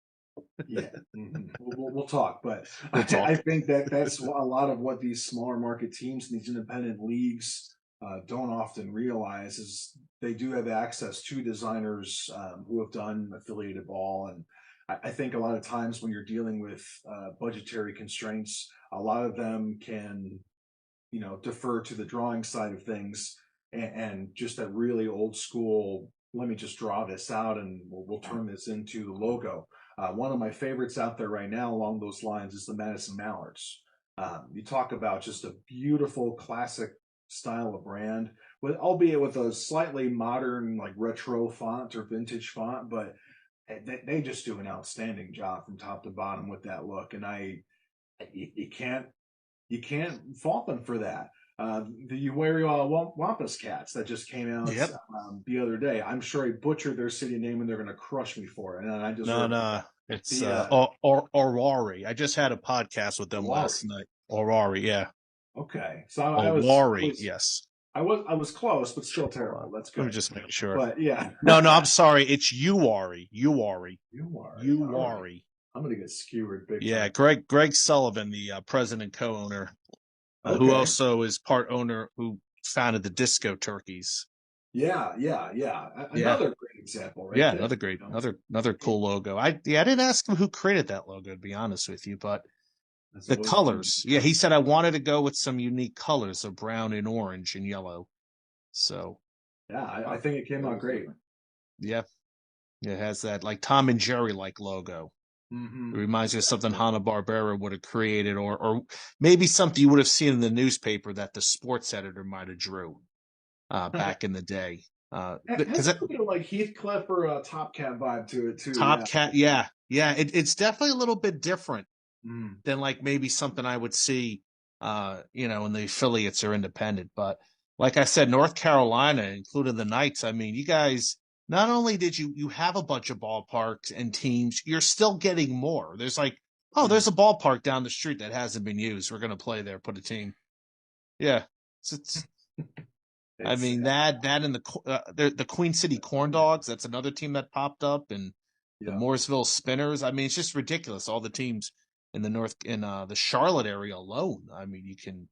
Yeah, we'll talk, but We'll talk. I think that's a lot of what these smaller market teams and these independent leagues don't often realize is they do have access to designers who have done affiliated ball, and I think a lot of times when you're dealing with budgetary constraints, a lot of them can defer to the drawing side of things and just that really old school. Let me just draw this out and we'll turn this into the logo. One of my favorites out there right now along those lines is the Madison Mallards. You talk about just a beautiful classic style of brand, albeit with a slightly modern, like retro font or vintage font, but they just do an outstanding job from top to bottom with that look. And you can't fault them for that. The Uwari Wampus Cats that just came out Yep. the other day. I'm sure I butchered their city name and they're going to crush me for it. And I just No. It's Orari. I just had a podcast with them last night. Orari, yeah. Okay, so Yes. I was close, but still terrible. That's good. Let me just make sure. But yeah. No, I'm sorry. It's Uwari. Right. I'm gonna get skewered big. Yeah, time. Greg Sullivan, the president co-owner, Okay. who also is part owner, who founded the Disco Turkeys. Yeah. Another great example, right? Yeah, there. another great, another cool logo. I didn't ask him who created that logo, to be honest with you, but the colors. Yeah, he said I wanted to go with some unique colors of brown and orange and yellow. So yeah, I think it came out great. Yeah, it has that like Tom and Jerry like logo. Mm-hmm. It reminds me of something Hanna-Barbera would have created, or maybe something you would have seen in the newspaper that the sports editor might have drew back in the day. Has a bit of like Heathcliff or Top Cat vibe to it too. Top Cat, yeah. It's definitely a little bit different than like maybe something I would see, when the affiliates are independent. But like I said, North Carolina, including the Knights. I mean, you guys. Not only did you have a bunch of ballparks and teams, you're still getting more. There's like, there's a ballpark down the street that hasn't been used. We're going to play there, put a team. Yeah. I mean, that and the Queen City Corn Dogs, that's another team that popped up, and the Mooresville Spinners. I mean, it's just ridiculous. All the teams in the Charlotte area alone. I mean, you can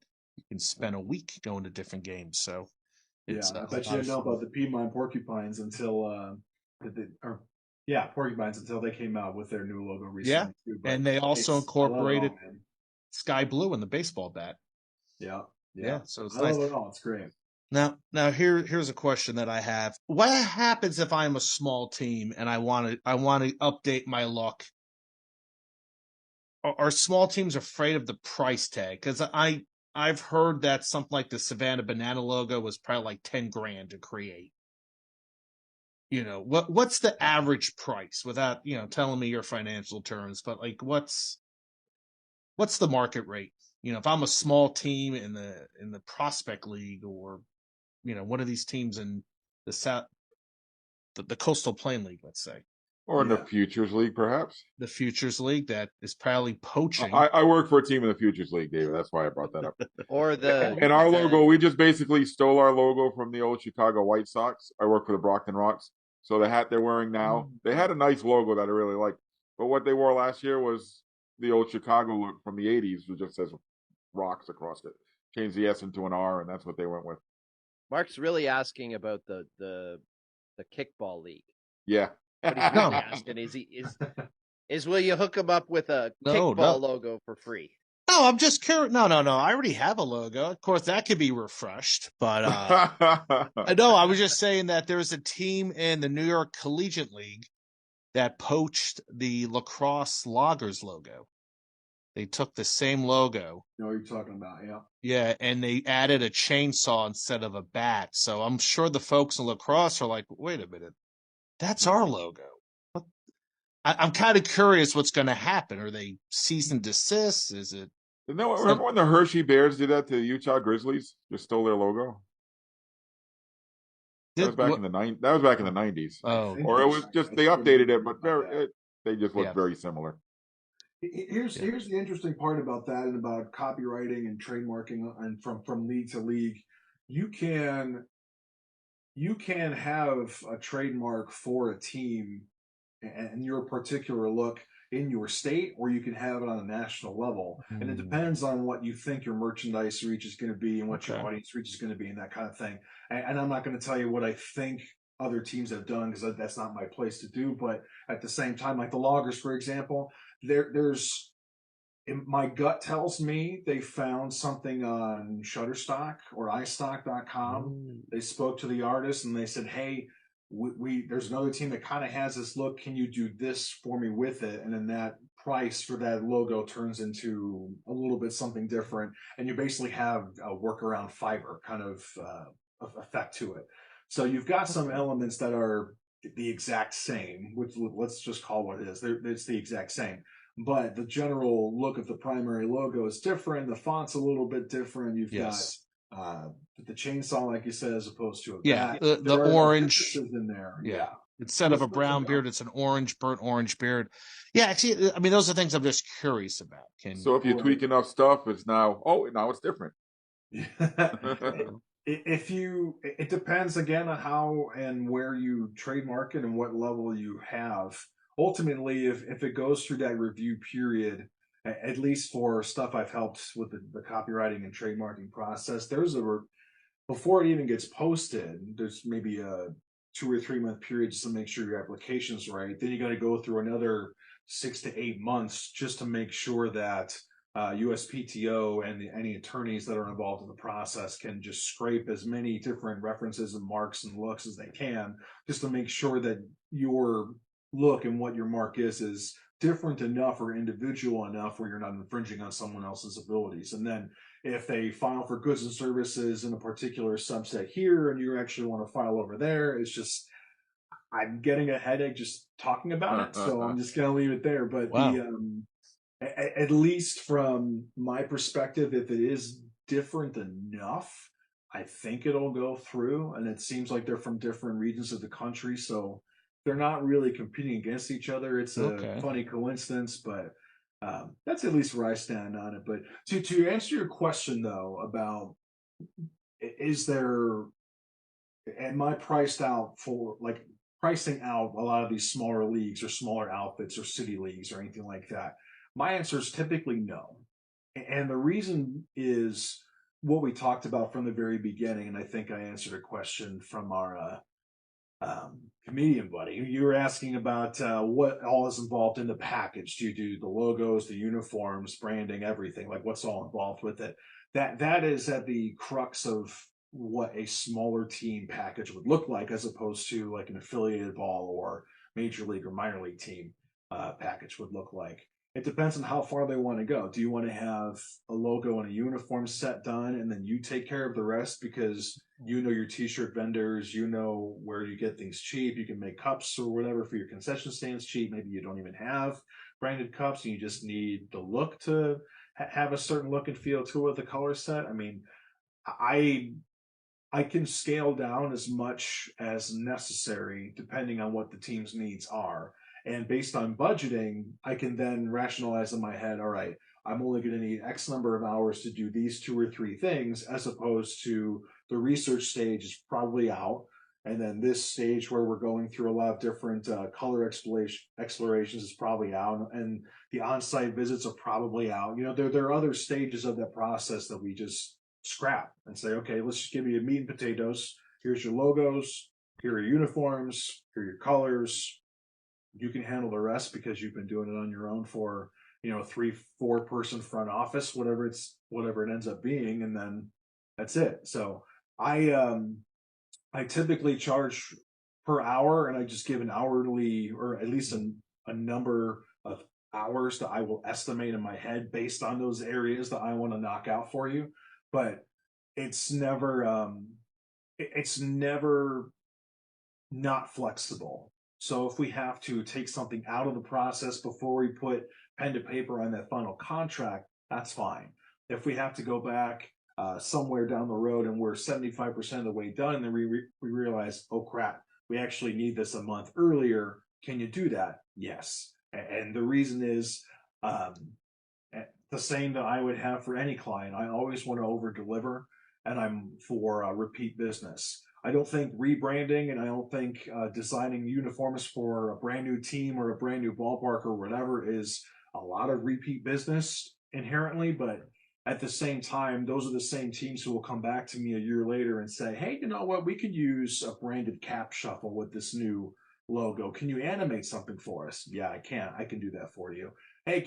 spend a week going to different games. So. I bet you didn't know about the Piedmont Porcupines until Porcupines until they came out with their new logo recently. Yeah, too, and they also incorporated sky blue in the baseball bat. Yeah. So it's I nice. love it all. It's great. Now here's a question that I have. What happens if I'm a small team and I want to update my look? Are small teams afraid of the price tag? Because I've heard that something like the Savannah Banana logo was probably like $10,000 to create. What's the average price without, telling me your financial terms, but like what's the market rate? If I'm a small team in the prospect league or, one of these teams in the South, the Coastal Plain League, let's say. Or in the Futures League, perhaps. The Futures League that is probably poaching. I work for a team in the Futures League, David. That's why I brought that up. And our logo, we just basically stole our logo from the old Chicago White Sox. I work for the Brockton Rocks. So the hat they're wearing now, they had a nice logo that I really liked. But what they wore last year was the old Chicago look from the 80s, which just says Rocks across it. Changed the S into an R, and that's what they went with. Mark's really asking about the kickball league. Yeah. What he's really asking is will you hook him up with a kickball logo for free? No, I'm just curious. No. I already have a logo. Of course, that could be refreshed. But no, I was just saying that there's a team in the New York Collegiate League that poached the Lacrosse Loggers logo. They took the same logo. You know what you're talking about, yeah. Yeah, and they added a chainsaw instead of a bat. So I'm sure the folks in lacrosse are like, wait a minute, that's our logo. I'm kind of curious what's going to happen. Are they cease and desist? Is it? Remember when the Hershey Bears did that to the Utah Grizzlies? Just stole their logo. That was back in the 90s. Oh, or it was just they updated it, but they just looked very similar. Here's the interesting part about that and about copywriting and trademarking and from league to league. You can have a trademark for a team and your particular look in your state, or you can have it on a national level. And it depends on what you think your merchandise reach is going to be and what your audience reach is going to be and that kind of thing. And I'm not going to tell you what I think other teams have done because that's not my place to do. But at the same time, like the Loggers, for example, there's my gut tells me they found something on Shutterstock or iStock.com. They spoke to the artist and they said, hey, there's another team that kind of has this look. Can you do this for me with it? And then that price for that logo turns into a little bit something different, and you basically have a workaround fiber kind of effect to it. So you've got some elements that are the exact same, which let's just call what it is. It's the exact same. But the general look of the primary logo is different. The font's a little bit different. You've got the chainsaw, like you said, as opposed to a bat. The orange in there. Yeah. Instead of a brown beard, it's an burnt orange beard. Yeah, actually, I mean, those are things I'm just curious about. So if you tweak enough stuff, it's now it's different. It depends again on how and where you trademark it and what level you have. Ultimately, if it goes through that review period, at least for stuff I've helped with the copywriting and trademarking process, before it even gets posted, there's maybe a 2 or 3 month period just to make sure your application's right. Then you got to go through another 6 to 8 months just to make sure that USPTO and any attorneys that are involved in the process can just scrape as many different references and marks and looks as they can, just to make sure that your look and what your mark is different enough or individual enough where you're not infringing on someone else's abilities. And then if they file for goods and services in a particular subset here and you actually want to file over there, it's just, I'm getting a headache just talking about it. So I'm just going to leave it there. But at least from my perspective, if it is different enough, I think it'll go through. And it seems like they're from different regions of the country. So they're not really competing against each other. It's a funny coincidence, but that's at least where I stand on it. But to answer your question, though, about am I pricing out a lot of these smaller leagues or smaller outfits or city leagues or anything like that? My answer is typically no. And the reason is what we talked about from the very beginning. And I think I answered a question from our comedian buddy. You were asking about what all is involved in the package. Do you do the logos, the uniforms, branding, everything? Like what's all involved with it? That is at the crux of what a smaller team package would look like, as opposed to like an affiliated ball or major league or minor league team package would look like. It depends on how far they want to go. Do you want to have a logo and a uniform set done and then you take care of the rest because you know your t-shirt vendors, you know where you get things cheap, you can make cups or whatever for your concession stands cheap. Maybe you don't even have branded cups and you just need the look to have a certain look and feel to it, the color set. I mean, I can scale down as much as necessary depending on what the team's needs are. And based on budgeting, I can then rationalize in my head, all right, I'm only going to need X number of hours to do these 2 or 3 things, as opposed to the research stage is probably out. And then this stage where we're going through a lot of different color explorations is probably out. And the on-site visits are probably out. You know, there are other stages of that process that we just scrap and say, okay, let's just give you meat and potatoes. Here's your logos. Here are your uniforms. Here are your colors. You can handle the rest because you've been doing it on your own for, 3-4 person front office, whatever it ends up being. And then that's it. So I typically charge per hour, and I just give an hourly or at least a number of hours that I will estimate in my head based on those areas that I want to knock out for you. But it's never not flexible. So if we have to take something out of the process before we put pen to paper on that final contract, that's fine. If we have to go back somewhere down the road and we're 75% of the way done, and then we realize, oh crap, we actually need this a month earlier. Can you do that? Yes. And the reason is the same that I would have for any client. I always want to over deliver, and I'm for repeat business. I don't think rebranding and I don't think designing uniforms for a brand new team or a brand new ballpark or whatever is a lot of repeat business inherently. But at the same time, those are the same teams who will come back to me a year later and say, hey, you know what? We could use a branded cap shuffle with this new logo. Can you animate something for us? Yeah, I can. I can do that for you. Hey,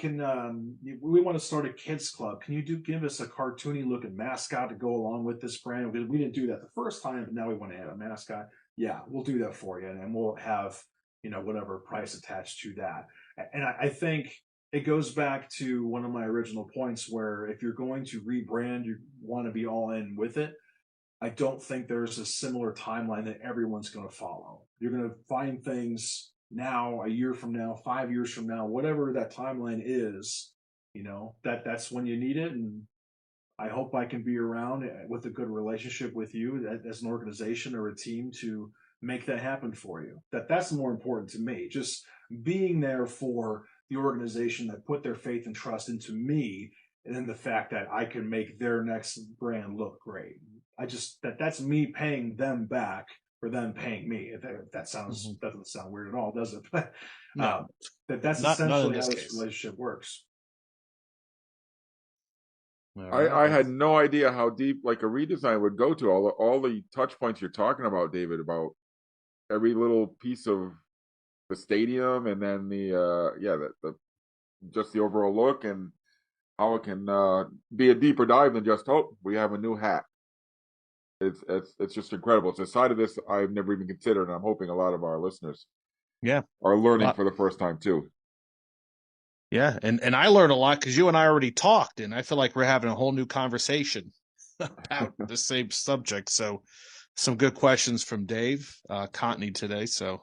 we want to start a kids club. Can you give us a cartoony looking mascot to go along with this brand? We didn't do that the first time, but now we want to add a mascot. Yeah, we'll do that for you. And we'll have, whatever price attached to that. And I think it goes back to one of my original points where if you're going to rebrand, you want to be all in with it. I don't think there's a similar timeline that everyone's going to follow. You're going to find things now, a year from now, 5 years from now, whatever that timeline is, that's when you need it. And I hope I can be around with a good relationship with you as an organization or a team to make that happen for you. That's more important to me. Just being there for the organization that put their faith and trust into me, and then the fact that I can make their next brand look great. That's me paying them back for them paying me. If that doesn't sound weird at all, does it? But No, that's not in essentially this how this case. relationship works. All right. I had no idea how deep like a redesign would go to all the touch points you're talking about, David, about every little piece of the stadium, and then the just the overall look, and how it can be a deeper dive than just, oh, we have a new hat. It's just incredible. It's a side of this I've never even considered, and I'm hoping a lot of our listeners are learning for the first time too. Yeah, and I learned a lot because you and I already talked, and I feel like we're having a whole new conversation about the same subject. So, some good questions from Dave Contney today. So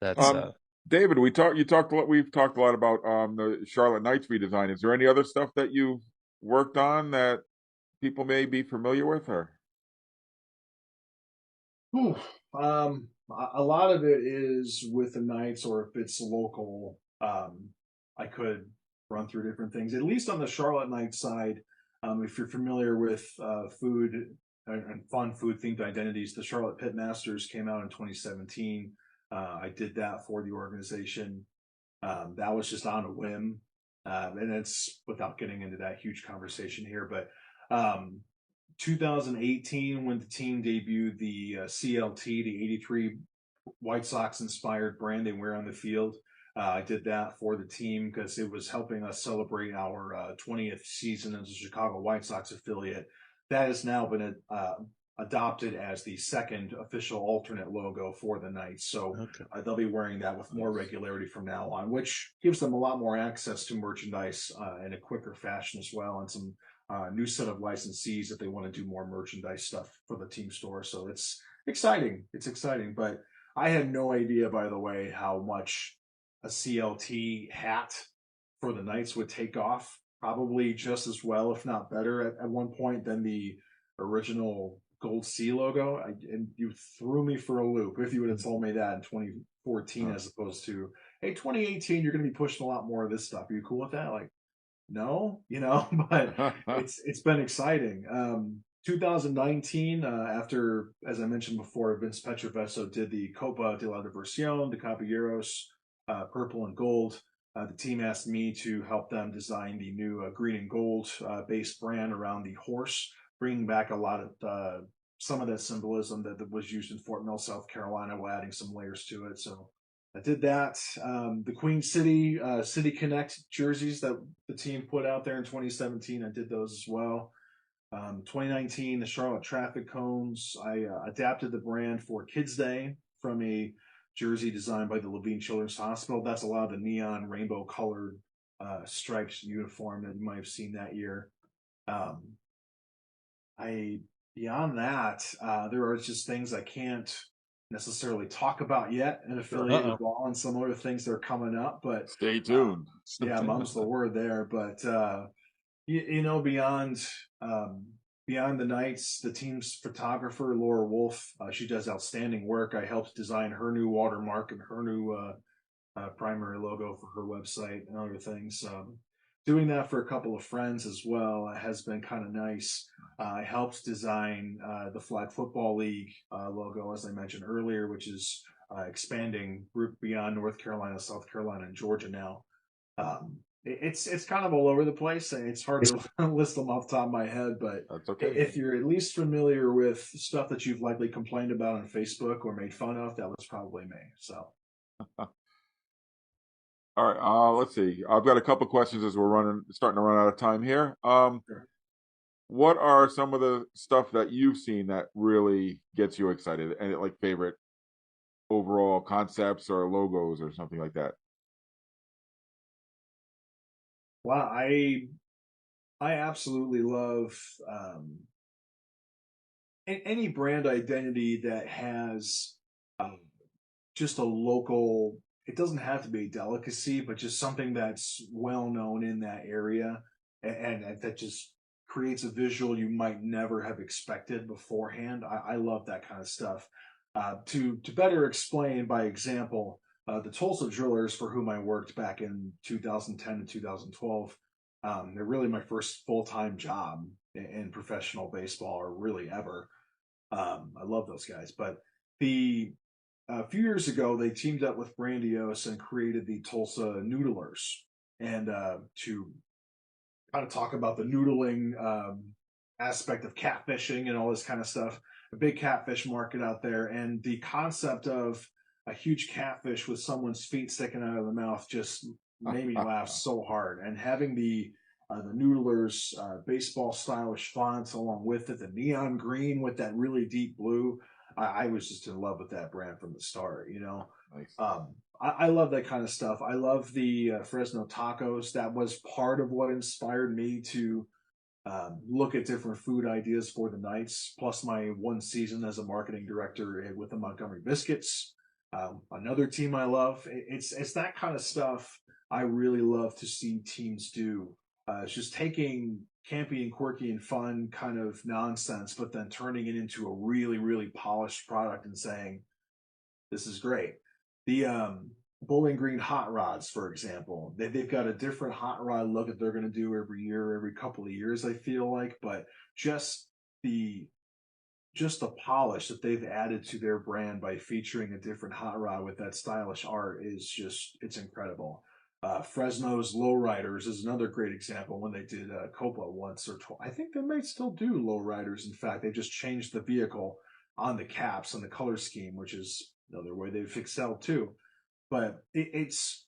that's David, we've talked a lot about the Charlotte Knights redesign. Is there any other stuff that you've worked on that people may be familiar with, or? A lot of it is with the Knights, or if it's local, I could run through different things. At least on the Charlotte Knights side, if you're familiar with food and fun food themed identities, the Charlotte Pit Masters came out in 2017. I did that for the organization. That was just on a whim, and it's without getting into that huge conversation here, but 2018, when the team debuted the CLT, the 83 White Sox inspired brand they wear on the field. I did that for the team because it was helping us celebrate our 20th season as a Chicago White Sox affiliate. That has now been adopted as the second official alternate logo for the Knights. So they'll be wearing that with more regularity from now on, which gives them a lot more access to merchandise in a quicker fashion as well, and some new set of licensees if they want to do more merchandise stuff for the team store. So it's exciting. It's exciting. But I had no idea, by the way, how much a CLT hat for the Knights would take off. Probably just as well, if not better, at one point than the original Gold C logo. And you threw me for a loop if you would have told me that in 2014 as opposed to, hey, 2018, you're going to be pushing a lot more of this stuff. Are you cool with that? Like, no, but it's been exciting. 2019, after, as I mentioned before, Vince Petrovesso did the Copa de la Diversión, the Caballeros, purple and gold. The team asked me to help them design the new green and gold based brand around the horse, bringing back a lot of some of that symbolism that was used in Fort Mill, South Carolina, while adding some layers to it. So I did that. The Queen City City Connect jerseys that the team put out there in 2017, I did those as well. 2019, the Charlotte Traffic Cones. I adapted the brand for Kids Day from a jersey designed by the Levine Children's Hospital. That's a lot of the neon rainbow colored striped uniform that you might have seen that year. Beyond that, there are just things I can't necessarily talk about yet in affiliated ball, and some other things that are coming up, but stay tuned. Mum's the word there. But beyond the Knights, the team's photographer Laura Wolf, she does outstanding work. I helped design her new watermark and her new primary logo for her website and other things. Doing that for a couple of friends as well has been kind of nice. I helped design the Flag Football League logo, as I mentioned earlier, which is expanding beyond North Carolina, South Carolina, and Georgia now. It's kind of all over the place, and it's hard to list them off the top of my head, but that's okay. If you're at least familiar with stuff that you've likely complained about on Facebook or made fun of, that was probably me. So. All right, let's see. I've got a couple questions as we're starting to run out of time here. Sure. What are some of the stuff that you've seen that really gets you excited, and like favorite overall concepts or logos or something like that? Well, I absolutely love any brand identity that has um, just a local. It doesn't have to be a delicacy, but just something that's well known in that area, and that just creates a visual you might never have expected beforehand. I love that kind of stuff. To better explain by example, the Tulsa Drillers, for whom I worked back in 2010 and 2012, they're really my first full time job in professional baseball, or really ever. I love those guys, but the a few years ago, they teamed up with Brandiose and created the Tulsa Noodlers. And to kind of talk about the noodling aspect of catfishing and all this kind of stuff, a big catfish market out there. And the concept of a huge catfish with someone's feet sticking out of the mouth just made me laugh so hard. And having the Noodlers baseball stylish fonts along with it, the neon green with that really deep blue, I was just in love with that brand from the start. Nice. I love that kind of stuff. I love the Fresno tacos. That was part of what inspired me to look at different food ideas for the Knights, plus my one season as a marketing director with the Montgomery Biscuits. Another team I love. It's that kind of stuff I really love to see teams do. It's just taking campy and quirky and fun kind of nonsense, but then turning it into a really, really polished product and saying, this is great. The Bowling Green hot rods, for example, they've got a different hot rod look that they're going to do every year, every couple of years, I feel like, but just the polish that they've added to their brand by featuring a different hot rod with that stylish art is just, it's incredible. Fresno's lowriders is another great example. When they did Copa once or twice, I think they might still do lowriders. In fact, they just changed the vehicle on the caps and the color scheme, which is another way they've excelled too. But it's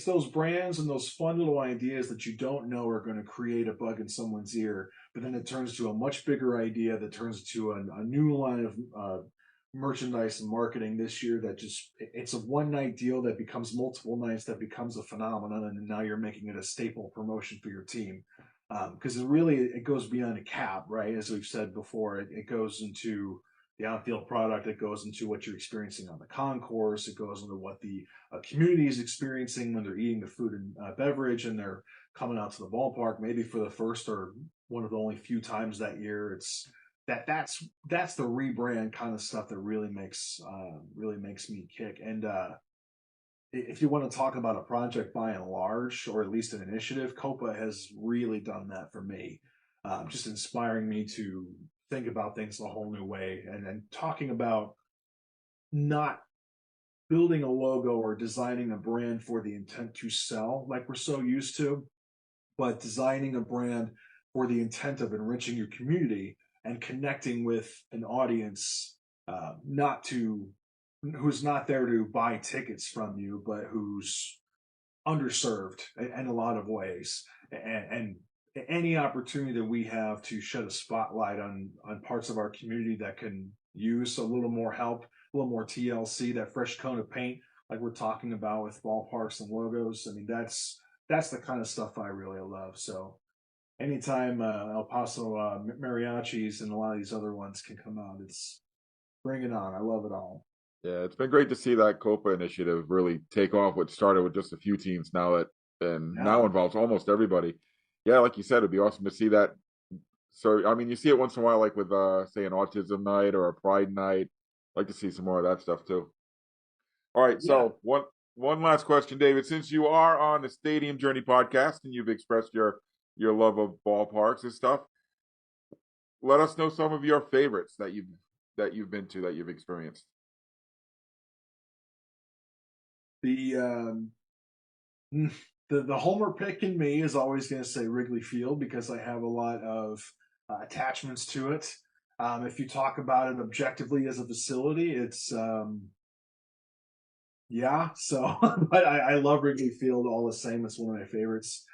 those brands and those fun little ideas that you don't know are going to create a bug in someone's ear, but then it turns to a much bigger idea that turns to a new line of merchandise and marketing this year that just, it's a one night deal that becomes multiple nights, that becomes a phenomenon, and now you're making it a staple promotion for your team. Because it goes beyond a cap, right? As we've said before, it goes into the on-field product, it goes into what you're experiencing on the concourse, it goes into what the community is experiencing when they're eating the food and beverage and they're coming out to the ballpark, maybe for the first or one of the only few times that year. It's that's the rebrand kind of stuff that really makes me kick. And if you want to talk about a project by and large, or at least an initiative, Copa has really done that for me, just inspiring me to think about things in a whole new way, and talking about not building a logo or designing a brand for the intent to sell like we're so used to, but designing a brand for the intent of enriching your community and connecting with an audience, who's not there to buy tickets from you, but who's underserved in a lot of ways. And any opportunity that we have to shed a spotlight on parts of our community that can use a little more help, a little more TLC, that fresh coat of paint, like we're talking about with ballparks and logos. I mean, that's the kind of stuff I really love. So anytime El Paso mariachis and a lot of these other ones can come out, it's bring it on. I love it all. Yeah, it's been great to see that Copa initiative really take off. What started with just a few teams now involves almost everybody. Yeah, like you said, it'd be awesome to see that. So, I mean, you see it once in a while, like with, say, an autism night or a pride night. I'd like to see some more of that stuff too. All right, so one last question, David. Since you are on the Stadium Journey podcast and you've expressed your love of ballparks and stuff, let us know some of your favorites that you've been to, that you've experienced. The the homer pick in me is always going to say Wrigley Field, because I have a lot of attachments to it. If you talk about it objectively as a facility, it's so but I love Wrigley Field all the same. It's one of my favorites.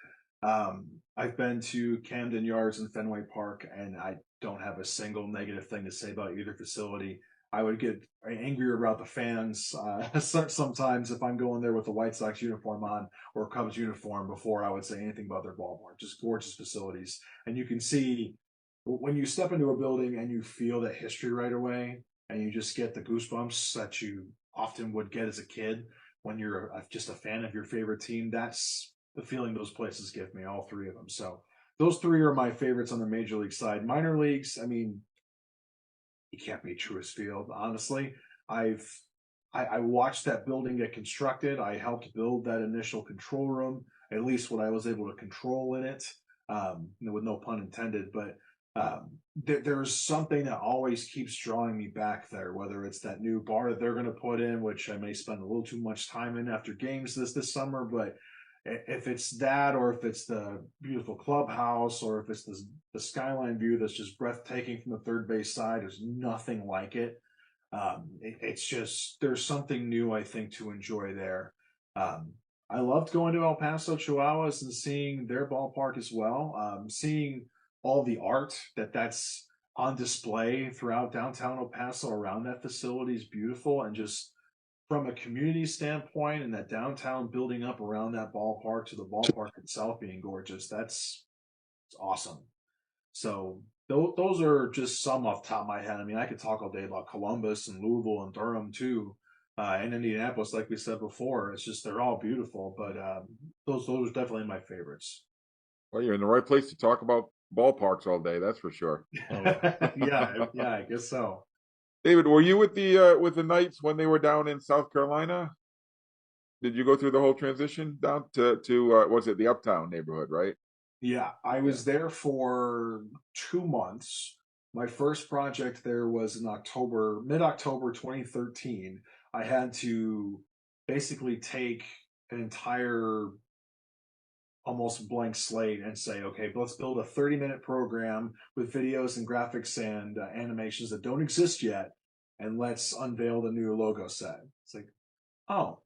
I've been to Camden Yards and Fenway Park, and I don't have a single negative thing to say about either facility. I would get angrier about the fans sometimes if I'm going there with a White Sox uniform on or a Cubs uniform before I would say anything about their ballpark. Just gorgeous facilities. And you can see when you step into a building and you feel that history right away and you just get the goosebumps that you often would get as a kid when you're just a fan of your favorite team. That's the feeling those places give me, all three of them. So those three are my favorites on the major league side. Minor leagues, I mean, you can't beat Truist Field, honestly. I watched that building get constructed. I helped build that initial control room, at least what I was able to control in it, with no pun intended. But there's something that always keeps drawing me back there, whether it's that new bar that they're going to put in, which I may spend a little too much time in after games this summer, but if it's that, or if it's the beautiful clubhouse, or if it's the skyline view that's just breathtaking from the third base side, there's nothing like it. It's just, there's something new, I think, to enjoy there. I loved going to El Paso Chihuahuas and seeing their ballpark as well. Seeing all the art that's on display throughout downtown El Paso around that facility is beautiful, and just from a community standpoint and that downtown building up around that ballpark to the ballpark itself being gorgeous, it's awesome. So those are just some off the top of my head. I mean, I could talk all day about Columbus and Louisville and Durham too, and Indianapolis, like we said before. It's just, they're all beautiful, but those are definitely my favorites. Well, you're in the right place to talk about ballparks all day, that's for sure. Yeah, I guess so. David, were you with the Knights when they were down in South Carolina? Did you go through the whole transition down to was it the Uptown neighborhood, right? Yeah, I was there for 2 months. My first project there was in mid-October 2013. I had to basically take an entire almost blank slate and say, okay, let's build a 30-minute program with videos and graphics and animations that don't exist yet, and let's unveil the new logo set. It's like, oh,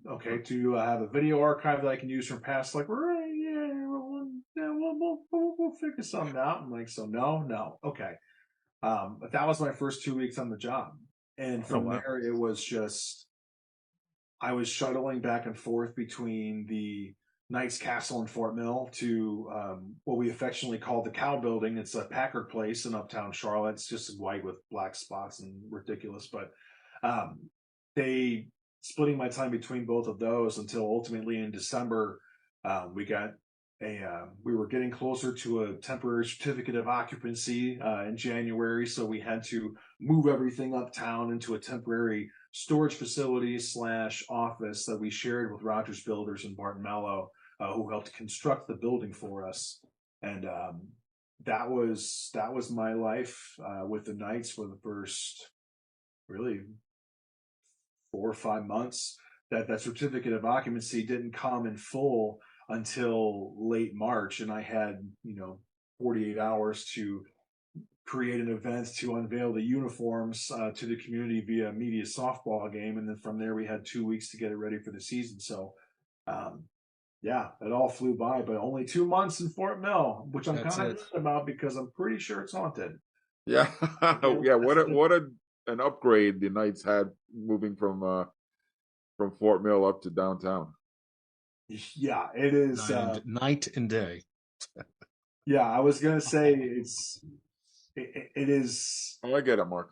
okay, to have a video archive that I can use from past, like, right, yeah, we'll figure something out. I'm like, so no, okay. But that was my first 2 weeks on the job, and from there it was just, I was shuttling back and forth between the Knights Castle in Fort Mill to what we affectionately call the Cow Building. It's a Packard place in Uptown Charlotte. It's just white with black spots and ridiculous, but they splitting my time between both of those until ultimately in December we got we were getting closer to a temporary certificate of occupancy in January, so we had to move everything uptown into a temporary storage facility / office that we shared with Rogers Builders in Barton Mallow, who helped construct the building for us. And that was my life with the Knights for the first really 4 or 5 months. That certificate of occupancy didn't come in full until late March, and I had 48 hours to create an event to unveil the uniforms to the community via media softball game, and then from there we had 2 weeks to get it ready for the season. So yeah, it all flew by, but only 2 months in Fort Mill, which I'm kind of good about because I'm pretty sure it's haunted. Yeah. Yeah, what an upgrade the Knights had moving from Fort Mill up to downtown. Yeah, it is night and day. Yeah, I was gonna say it is. Oh, I get it, Mark.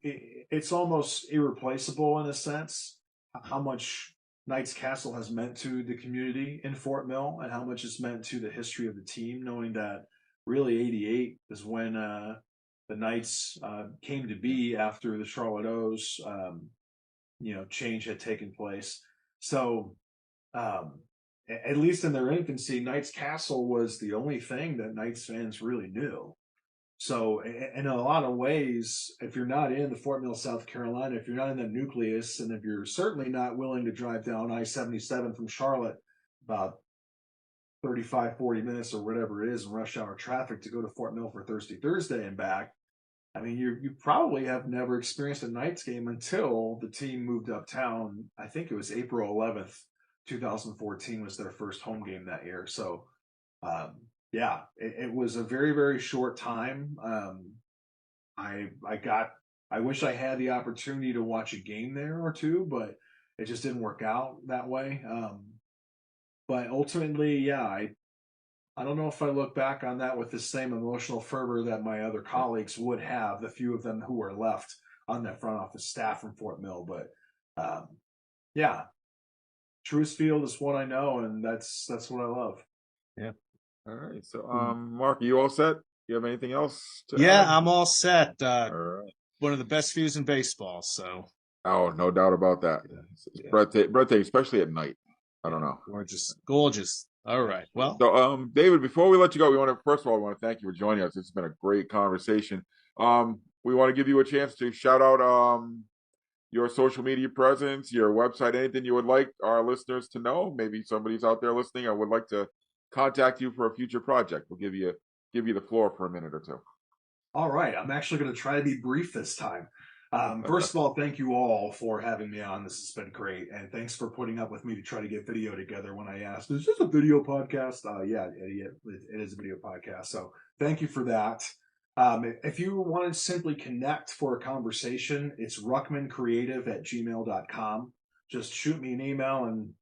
It's almost irreplaceable in a sense. How much Knights Castle has meant to the community in Fort Mill, and how much it's meant to the history of the team, knowing that really '88 is when the Knights came to be after the Charlotte O's change had taken place. So at least in their infancy, Knights Castle was the only thing that Knights fans really knew. So in a lot of ways, if you're not in the Fort Mill, South Carolina, if you're not in the nucleus, and if you're certainly not willing to drive down I-77 from Charlotte about 35, 40 minutes or whatever it is in rush hour traffic to go to Fort Mill for Thirsty Thursday and back, I mean, you probably have never experienced a Knights game until the team moved uptown. I think it was April 11th, 2014 was their first home game that year. So, yeah, it was a very, very short time. I wish I had the opportunity to watch a game there or two, but it just didn't work out that way. But ultimately, yeah, I don't know if I look back on that with the same emotional fervor that my other colleagues would have, the few of them who were left on that front office staff from Fort Mill. But yeah, Truist Field is what I know, and that's what I love. Yeah. All right. So, Mark, are you all set? You have anything else to Yeah, add? I'm all set. All right. One of the best views in baseball. So Oh, no doubt about that. It's breathtaking, especially at night. I don't know. gorgeous, gorgeous. All right. Well, So, David, before we let you go, we want to thank you for joining us. It's been a great conversation. We want to give you a chance to shout out your social media presence, your website, anything you would like our listeners to know. Maybe somebody's out there listening and would like to contact you for a future project. We'll give you the floor for a minute or two. All right, I'm actually going to try to be brief this time. First of all, thank you all for having me on. This has been great, and thanks for putting up with me to try to get video together when I asked, "Is this a video podcast?" Yeah, it is a video podcast. So thank you for that. If you want to simply connect for a conversation, it's ruckmancreative@gmail.com. Just shoot me an email and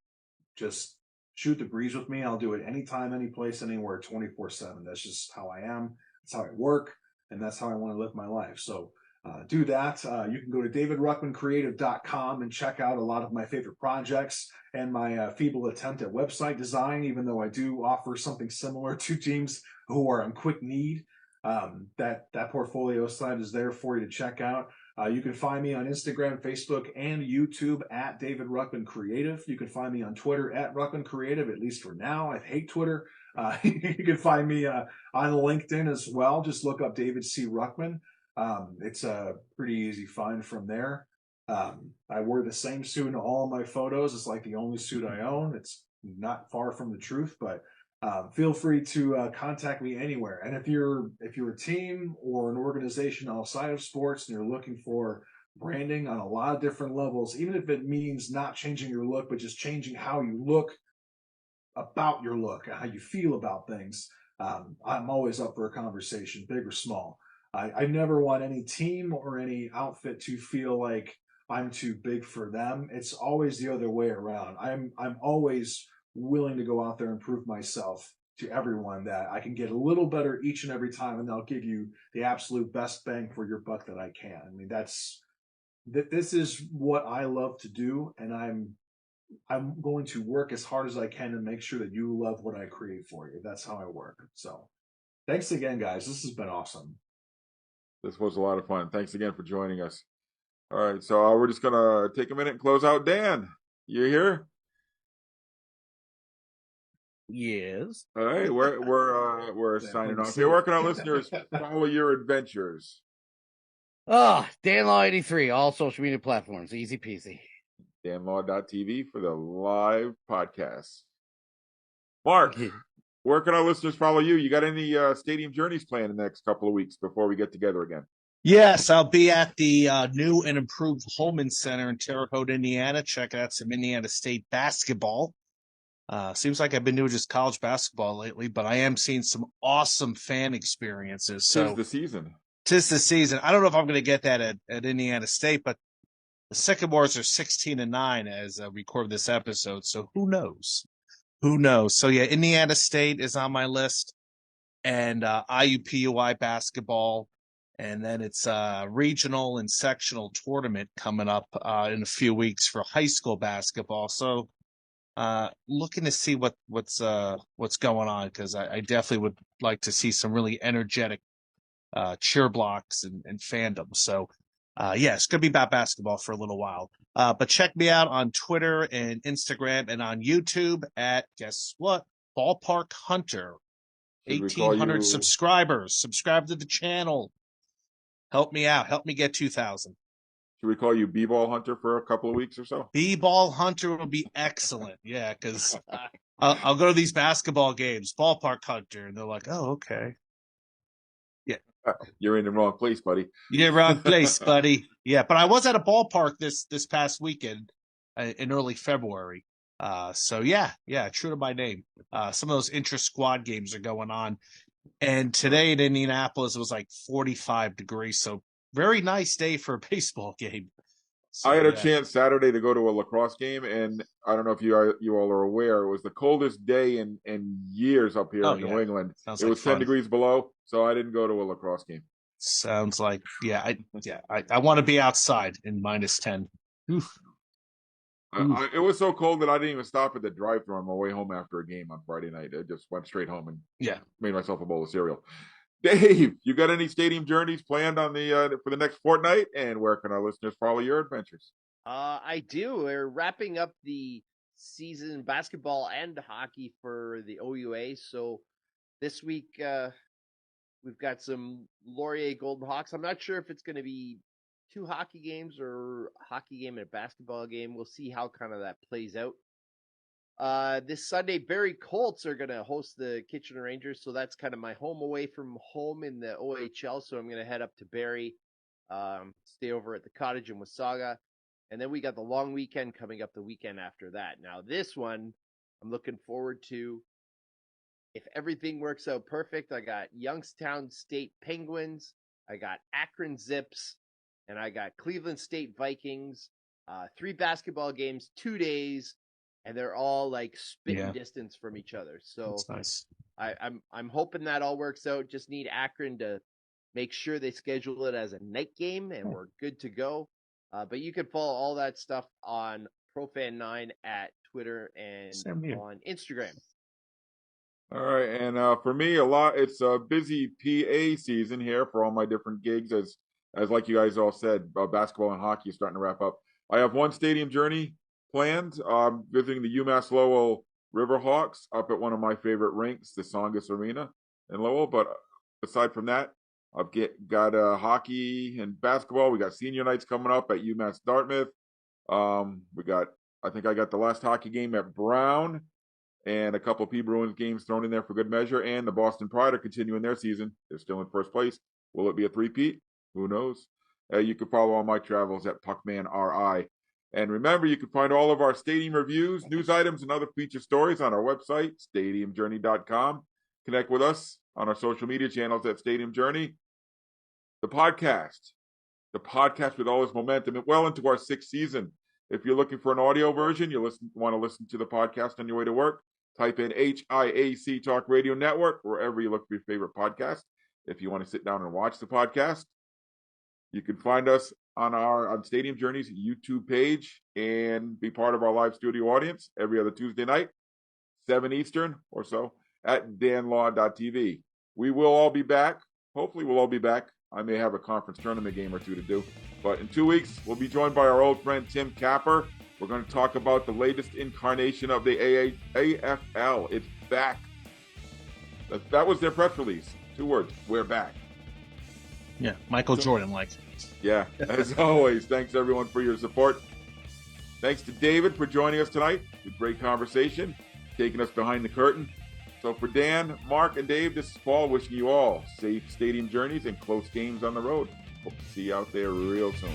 just shoot the breeze with me. I'll do it anytime, any place, anywhere, 24/7. That's just how I am. That's how I work, and that's how I want to live my life. So do that. You can go to davidruckmancreative.com and check out a lot of my favorite projects and my feeble attempt at website design, even though I do offer something similar to teams who are in quick need. That portfolio site is there for you to check out. You can find me on Instagram, Facebook, and YouTube at David Ruckman Creative. You can find me on Twitter at Ruckman Creative, at least for now. I hate Twitter. You can find me on LinkedIn as well. Just look up David C. Ruckman. It's a pretty easy find from there. I wear the same suit in all my photos. It's like the only suit I own. It's not far from the truth, but feel free to contact me anywhere. And if you're a team or an organization outside of sports and you're looking for branding on a lot of different levels, even if it means not changing your look, but just changing how you look about your look, how you feel about things, I'm always up for a conversation, big or small. I never want any team or any outfit to feel like I'm too big for them. It's always the other way around. I'm always willing to go out there and prove myself to everyone that I can get a little better each and every time, and I'll give you the absolute best bang for your buck that I can. I mean, this is what I love to do, and I'm going to work as hard as I can to make sure that you love what I create for you. That's how I work. So thanks again, guys. This has been awesome. This was a lot of fun. Thanks again for joining us. All right, so we're just gonna take a minute and close out. Dan, you here? yes. All right, we're signing off here. Where can our listeners follow your adventures? Dan Law 83, all social media platforms, easy peasy. danlaw.tv for the live podcast. Mark, where can our listeners follow you? You got any stadium journeys planned in the next couple of weeks before we get together again? Yes, I'll be at the new and improved Holman Center in Terre Haute, Indiana. Check out some Indiana State basketball. Seems like I've been doing just college basketball lately, but I am seeing some awesome fan experiences. So Tis the season. Tis the season. I don't know if I'm going to get that at Indiana State, but the Sycamores are 16-9 as I record this episode. So who knows? Who knows? So yeah, Indiana State is on my list, and IUPUI basketball. And then it's a regional and sectional tournament coming up in a few weeks for high school basketball. So looking to see what's going on, because I definitely would like to see some really energetic cheer blocks and fandom. So yeah, it's going to be about basketball for a little while. But check me out on Twitter and Instagram and on YouTube at, guess what? Ballpark Hunter. 1,800 subscribers. Subscribe to the channel. Help me out. Help me get 2,000. Should we call you B-Ball Hunter for a couple of weeks or so? B-Ball Hunter would be excellent. Yeah, because I'll go to these basketball games, Ballpark Hunter, and they're like, oh, okay. Yeah. You're in the wrong place, buddy. You're wrong place, buddy. Yeah, but I was at a ballpark this past weekend in early February. So yeah, true to my name. Some of those intra-squad games are going on. And today in Indianapolis, it was like 45 degrees. So very nice day for a baseball game. So, I had a chance Saturday to go to a lacrosse game, and I don't know if you all are aware, it was the coldest day in years up here in New England. Sounds it was 10 degrees below, so I didn't go to a lacrosse game. Sounds like, I want to be outside in -10. Oof. It was so cold that I didn't even stop at the drive-thru on my way home after a game on Friday night. I just went straight home and made myself a bowl of cereal. Dave, you got any stadium journeys planned on the for the next fortnight? And where can our listeners follow your adventures? I do. We're wrapping up the season, basketball and hockey for the OUA. So this week we've got some Laurier Golden Hawks. I'm not sure if it's going to be 2 hockey games or a hockey game and a basketball game. We'll see how kind of that plays out. This Sunday, Barrie Colts are going to host the Kitchener Rangers, so that's kind of my home away from home in the OHL. So I'm going to head up to Barrie, stay over at the cottage in Wasaga, and then we got the long weekend coming up the weekend after that. Now this one, I'm looking forward to. If everything works out perfect, I got Youngstown State Penguins, I got Akron Zips, and I got Cleveland State Vikings. 3 basketball games, 2 days. And they're all like spitting distance from each other. So that's nice. I'm hoping that all works out. Just need Akron to make sure they schedule it as a night game, and we're good to go. But you can follow all that stuff on Profan9 at Twitter and on Instagram. All right, and for me, it's a busy PA season here for all my different gigs. As like you guys all said, basketball and hockey is starting to wrap up. I have one stadium journey planned, visiting the UMass Lowell Riverhawks up at one of my favorite rinks, the Songus Arena in Lowell. But aside from that, I've got hockey and basketball. We got senior nights coming up at UMass Dartmouth. I think I got the last hockey game at Brown and a couple of P Bruins games thrown in there for good measure. And the Boston Pride are continuing their season. They're still in first place. Will it be a three-peat? Who knows? You can follow all my travels at PuckmanRI. And remember, you can find all of our stadium reviews, news items, and other feature stories on our website, stadiumjourney.com. Connect with us on our social media channels at Stadium Journey. The podcast with all its momentum, well into our 6th season. If you're looking for an audio version, want to listen to the podcast on your way to work, type in HIAC Talk Radio Network, wherever you look for your favorite podcast. If you want to sit down and watch the podcast, you can find us on Stadium Journey's YouTube page and be part of our live studio audience every other Tuesday night, 7 Eastern or so, at danlaw.tv. We will all be back. Hopefully we'll all be back. I may have a conference tournament game or 2 to do. But in 2 weeks, we'll be joined by our old friend Tim Capper. We're going to talk about the latest incarnation of the AFL. It's back. That was their press release. 2 words. We're back. Yeah, Michael Jordan like. Yeah, as always, thanks everyone for your support. Thanks to David for joining us tonight. It's a great conversation, taking us behind the curtain. So for Dan, Mark, and Dave, this is Paul wishing you all safe stadium journeys and close games on the road. Hope to see you out there real soon.